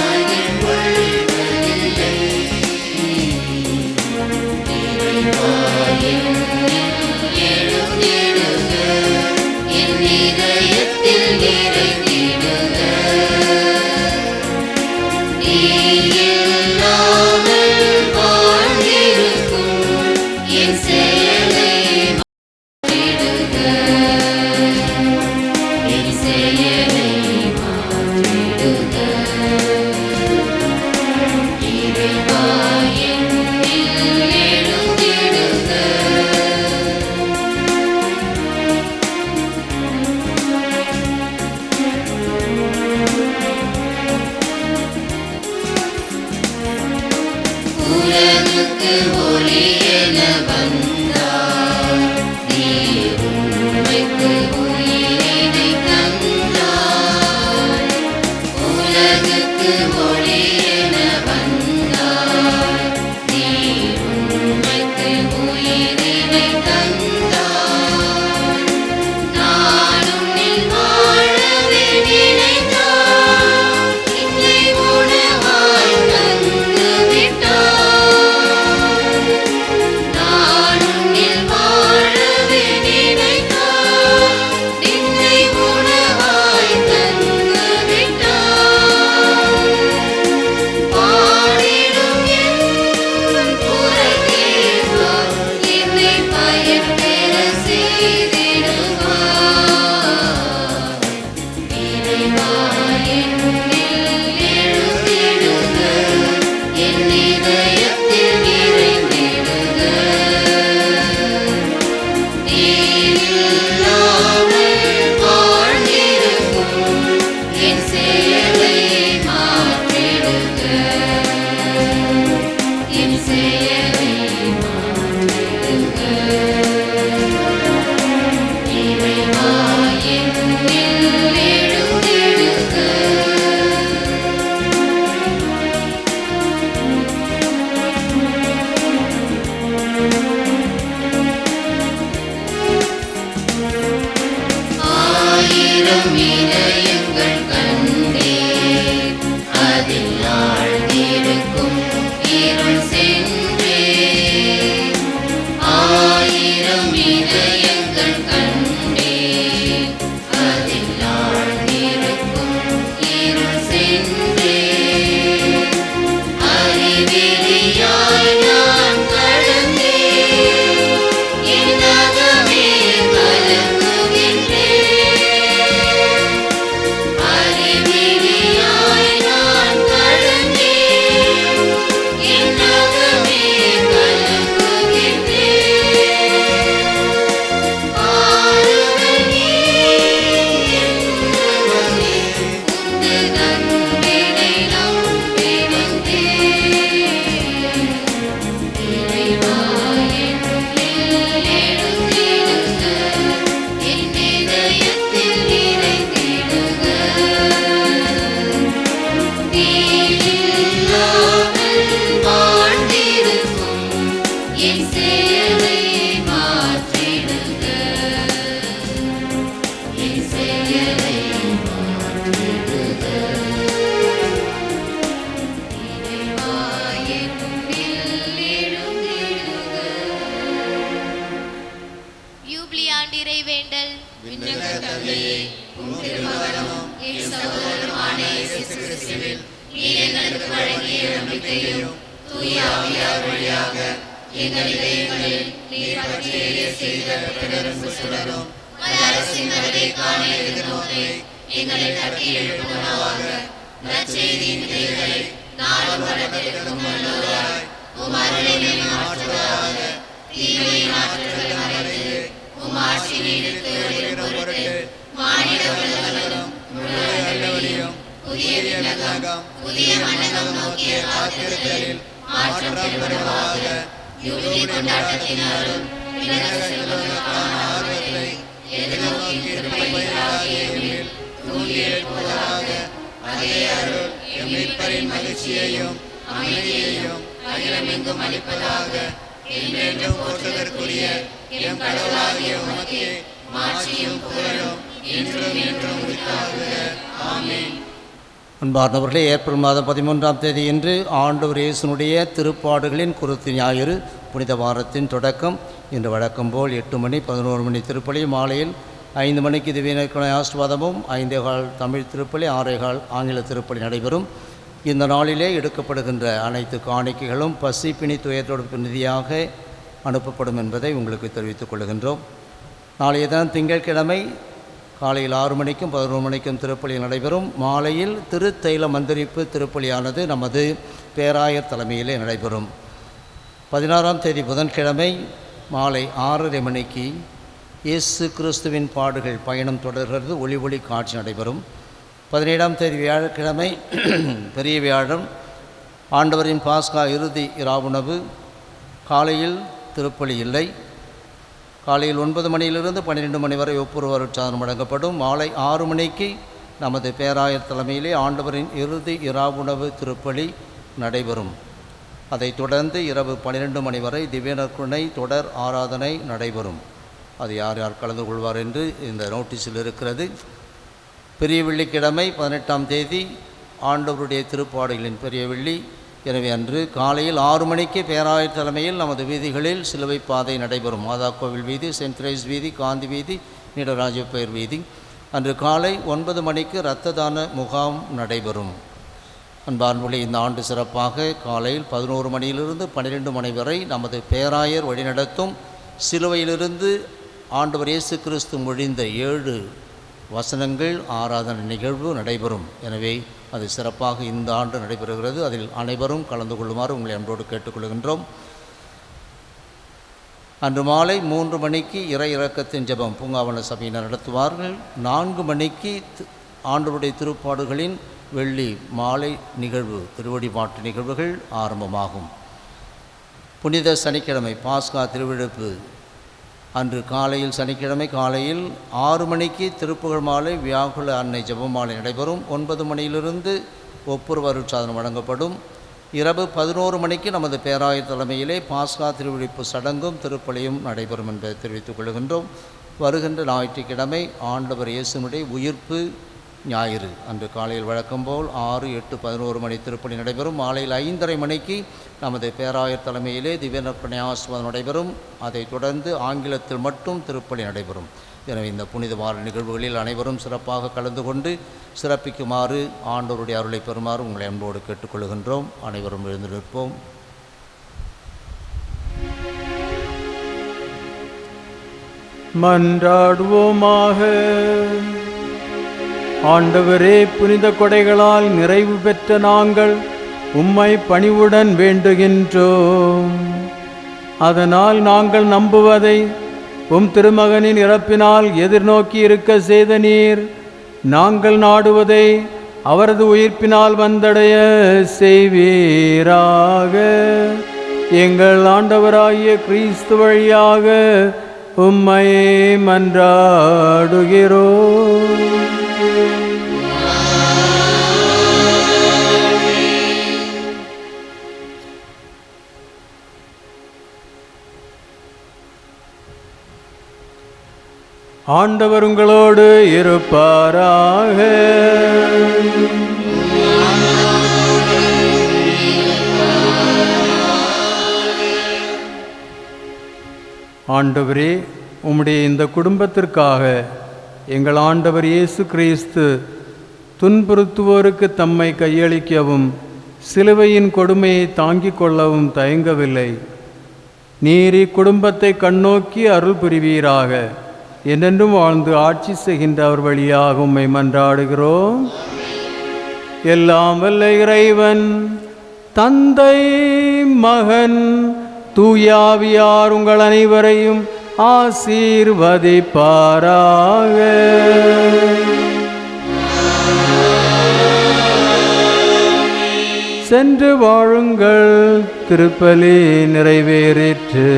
அதில் கொள்வதில்லை. இறைவா என்னில் எழுந்திடுக, என் இதயத்தில் நிறைந்திடுக. நீ இல்லாமல் வாழ்ந்திருக்கும் என் செயலை மாற்றிடுக, என் செயலை மாற்றிடுக. இறைவா என்னில் எழுந்திடுக. உலகுக்கு ஒளியென வந்தார், நீ உண்மைக்கு உயிரினை தந்தார். உலகுக்கு ஒளியென வந்தார், நீ உண்மைக்கு உயிரினை தந்தார். நான் உன்னில் வாழவே நினைத்தார், என்னை உணவாய் தந்து விட்டார். நான் உன்னில் வாழவே நினைத்தார், என்னை உணவாய் தந்து விட்டார். பாடிடும் என் குரல் கேட்பார், என்னை பயன் பெற செய்திடுவார். இறைவா என்னில் எழுந்திடுக, என் இதயத்தில் நிறைந்திடுக. நீரில்லாமல் வாழ்ந்திருக்கும் என் செயலை மாற்றிடுக, என் செயலை மாற்றிடுக. இறைவா என்னில் எழுந்திடுக. ஆயிரம் இதயங்கள் கண்டேன், அதில் ஆழ்ந்திருக்கும் இருள் சென்றேன். ஆயிரம் இதயங்கள் கண்டேன், அதில் ஆழ்ந்திருக்கும் இருள் சென்றேன். அறிவெளியாய் நான் கடந்தேன், என் அகமே கலங்குகின்றேன். பயனை மாற்றிடுக. இறைவா என்னில் எழுந்திடுக. யூப்ளி ஆண்டிரை வேண்டல். விண்ணக தந்தையே, உம் திருமகனும் என் சகோதரனுமான இயேசு கிறிஸ்துவில் நீர் எங்களுக்கு வழங்கிய நம்பிக்கையும் தூய ஆவியார் வழியாக எங்கள் இதயங்களில் நீர் பற்றிய செய்த பிறரன்பு சுடரும் அரசின் வருகை காண எதிர்நோக்கை எங்களை தட்டி எழுப்புவதாக. நற்செய்தியின் விதைகளை நாளும் வளர்த்திருக்கும் வல்லோராய் உம் அருளை மாற்றுவதாக. தீமையின் ஆற்றல்களை மறைத்து உம் ஆட்சி நீடித்து ஒளிரும் பொருட்டு மானிட உலகளும் முழு நல்லவழியும் புதிய விண்ணகம் புதிய மன்னகம் நோக்கிய காத்திருத்தலில் மாற்றம் பெறுவதாக. யூபிலி கொண்டாட்டத்தினாலும் விண்ணக செல்வதற்கான ஆர்வத்தை எதிர்நோக்கி திருப்பையாகிய எம்மில் தூண்டி எழுப்புவதாக. அதே அருள் எம் மீட்பரின் மகிழ்ச்சியையும் அமைதியையும் அகிலமெங்கும் அளிப்பதாக. என்றென்றும் போற்றுதற்குரிய எம் கடவுளாகிய உமக்கே மாட்சியும் புகழும் என்றும் என்றும் உரித்தாகுக. ஆமென். அன்பார்ந்தவர்களே, ஏப்ரல் மாதம் 13ஆம் தேதியன்று ஆண்டவர் இயேசுனுடைய திருப்பாடுகளின் குருத்து ஞாயிறு புனித வாரத்தின் தொடக்கம். இன்று வழக்கம் போல் 8 மணி 11 மணி திருப்பலி, மாலையில் 5 மணிக்கு திவ்ய ஆசீர்வாதமும் 5:15 தமிழ் திருப்பலி, 6:15 ஆங்கில திருப்பலி நடைபெறும். இந்த நாளிலே எடுக்கப்படுகின்ற அனைத்து காணிக்கைகளும் பசிப்பிணி துயரத்தொடுப்பு நிதியாக அனுப்பப்படும் என்பதை உங்களுக்கு தெரிவித்துக் கொள்கின்றோம். நாளைய தினம் திங்கட்கிழமை காலையில் 6 மணிக்கும் 11 மணிக்கும் திருப்பலி நடைபெறும். மாலையில் திருத்தைல மந்திரிப்பு திருப்பலியானது நமது பேராயர் தலைமையிலே நடைபெறும். 16ஆம் தேதி புதன்கிழமை மாலை 6:30 மணிக்கு இயேசு கிறிஸ்துவின் பாடுகள் பயணம் தொடர்கிறது, ஒளி காட்சி நடைபெறும். 17ஆம் தேதி வியாழக்கிழமை பெரிய வியாழம் ஆண்டவரின் பாஸ்கா இறுதி இராவுணவு. காலையில் திருப்பலி இல்லை. காலையில் 9 மணியிலிருந்து 12 மணி வரை ஒப்புரவு அருட்சாதனம் வழங்கப்படும். மாலை 6 மணிக்கு நமது பேராயர் தலைமையிலே ஆண்டவரின் இறுதி இராவுணவு திருப்பலி நடைபெறும். அதைத் தொடர்ந்து இரவு 12 மணி வரை திவ்ய நற்கருணை தொடர் ஆராதனை நடைபெறும். அது யார் யார் கலந்து கொள்வார் என்று இந்த நோட்டீஸில் இருக்கிறது. பெரிய வெள்ளிக்கிழமை 18ஆம் தேதி ஆண்டவருடைய திருப்பாடுகளின் பெரிய வெள்ளி. எனவே அன்று காலையில் 6 மணிக்கு பேராயர் தலைமையில் நமது வீதிகளில் சிலுவை பாதை நடைபெறும். மாதா கோவில் வீதி, சென்ட் திரேஸ் வீதி, காந்தி வீதி, நீடராஜப்பேர் வீதி. அன்று காலை 9 மணிக்கு இரத்த தான முகாம் நடைபெறும். அன்பார்ந்தவர்களே, இந்த ஆண்டு சிறப்பாக காலையில் 11 மணியிலிருந்து 12 மணி வரை நமது பேராயர் வழிநடத்தும் சிலுவையிலிருந்து ஆண்டவர் இயேசு கிறிஸ்து மொழிந்த 7 வசனங்கள் ஆராதனை நிகழ்வு நடைபெறும். எனவே அது சிறப்பாக இந்த ஆண்டு நடைபெறுகிறது. அதில் அனைவரும் கலந்து கொள்ளுமாறு உங்களை அன்போடு கேட்டுக்கொள்கின்றோம். அன்று மாலை 3 மணிக்கு இறை இரக்கத்தின் ஜெபம் பூங்காவன சபையினர் நடத்துவார்கள். 4 மணிக்கு ஆண்டவருடைய திருப்பாடுகளின் வெள்ளி மாலை நிகழ்வு திருவடிபாட்டு நிகழ்வுகள் ஆரம்பமாகும். புனித சனிக்கிழமை பாஸ்கா திருவிழப்பு அன்று காலையில் சனிக்கிழமை காலையில் 6 மணிக்கு திருப்புகழ் மாலை வியாகுல அன்னை ஜெபமாலை நடைபெறும். 9 மணியிலிருந்து ஒப்புரவு அருட்சாதனம் வழங்கப்படும். இரவு 11 மணிக்கு நமது பேராயர் தலைமையிலே பாஸ்கா திருவிழிப்பு சடங்கும் திருப்பலியும் நடைபெறும் என்பதை தெரிவித்துக் கொள்கின்றோம். வருகின்ற ஞாயிற்றுக்கிழமை ஆண்டவர் இயேசுனுடைய உயிர்ப்பு ஞாயிறு. அன்று காலையில் வழக்கம்போல் 6, 8, 11 மணி திருப்பலி நடைபெறும். மாலையில் 5:30 மணிக்கு நமது பேராயர் தலைமையிலே திவ்ய நற்கருணை ஆசீர்வாதம் நடைபெறும். அதைத் தொடர்ந்து ஆங்கிலத்தில் மட்டும் திருப்பலி நடைபெறும். எனவே இந்த புனித வார நிகழ்வுகளில் அனைவரும் சிறப்பாக கலந்து கொண்டு சிறப்பிக்குமாறு ஆண்டவருடைய அருளை பெறுமாறு உங்களை அன்போடு கேட்டுக்கொள்கின்றோம். அனைவரும் எழுந்து நிற்போம். மன்றாடுவோமாக. ஆண்டவரே, புனித கொடைகளால் நிறைவு பெற்ற நாங்கள் உம்மை பணிவுடன் வேண்டுகின்றோம். அதனால் நாங்கள் நம்புவதை உம் திருமகனின் இறப்பினால் எதிர்நோக்கி இருக்க செய்த நீர், நாங்கள் நாடுவதை அவரது உயிர்ப்பினால் வந்தடைய செய்வீராக. எங்கள் ஆண்டவராகிய கிறிஸ்து வழியாக உம்மை மன்றாடுகிறோம். ஆண்டவர் உங்களோடு இருப்பாராக. ஆண்டவரே, உம்முடைய இந்த குடும்பத்திற்காக எங்கள் ஆண்டவர் இயேசு கிறிஸ்து துன்புறுத்துவோருக்கு தம்மை கையளிக்கவும் சிலுவையின் கொடுமையை தாங்கிக் கொள்ளவும் தயங்கவில்லை. நீர் இக்குடும்பத்தை கண்ணோக்கி அருள் புரிவீராக. என்றென்றும் வாழ்ந்து ஆட்சி செய்கின்ற அவர் வழியாக உம்மை மன்றாடுகிறோம். எல்லாம் வல்ல இறைவன் தந்தை, மகன், தூயாவியார் உங்கள் அனைவரையும் ஆசீர்வதிப்பாராக. சென்று வாழுங்கள், திருப்பலி நிறைவேறிற்று.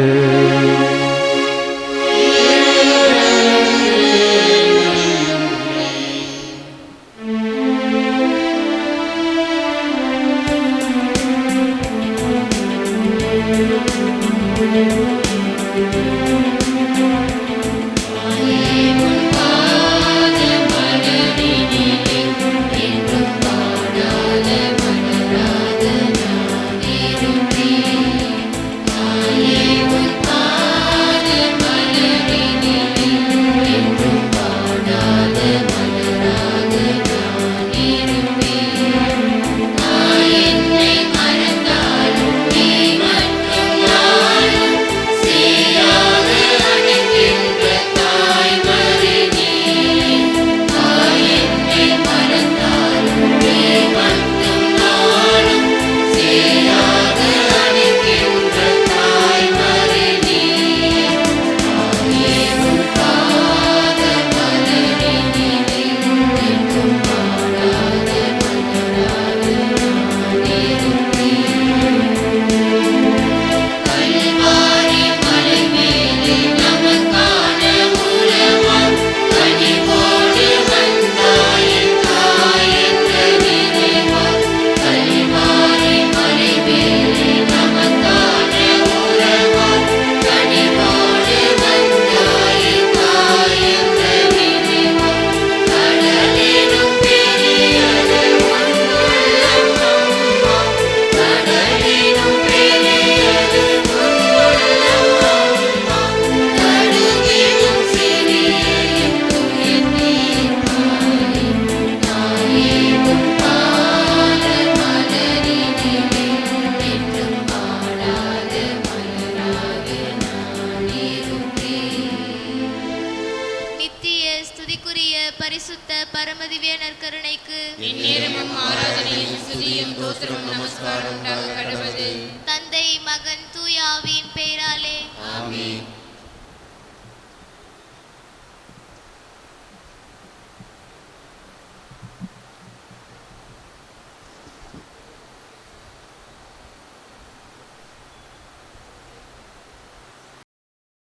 தந்தை, மகன், தூய ஆவியின் பெயராலே ஆமென்.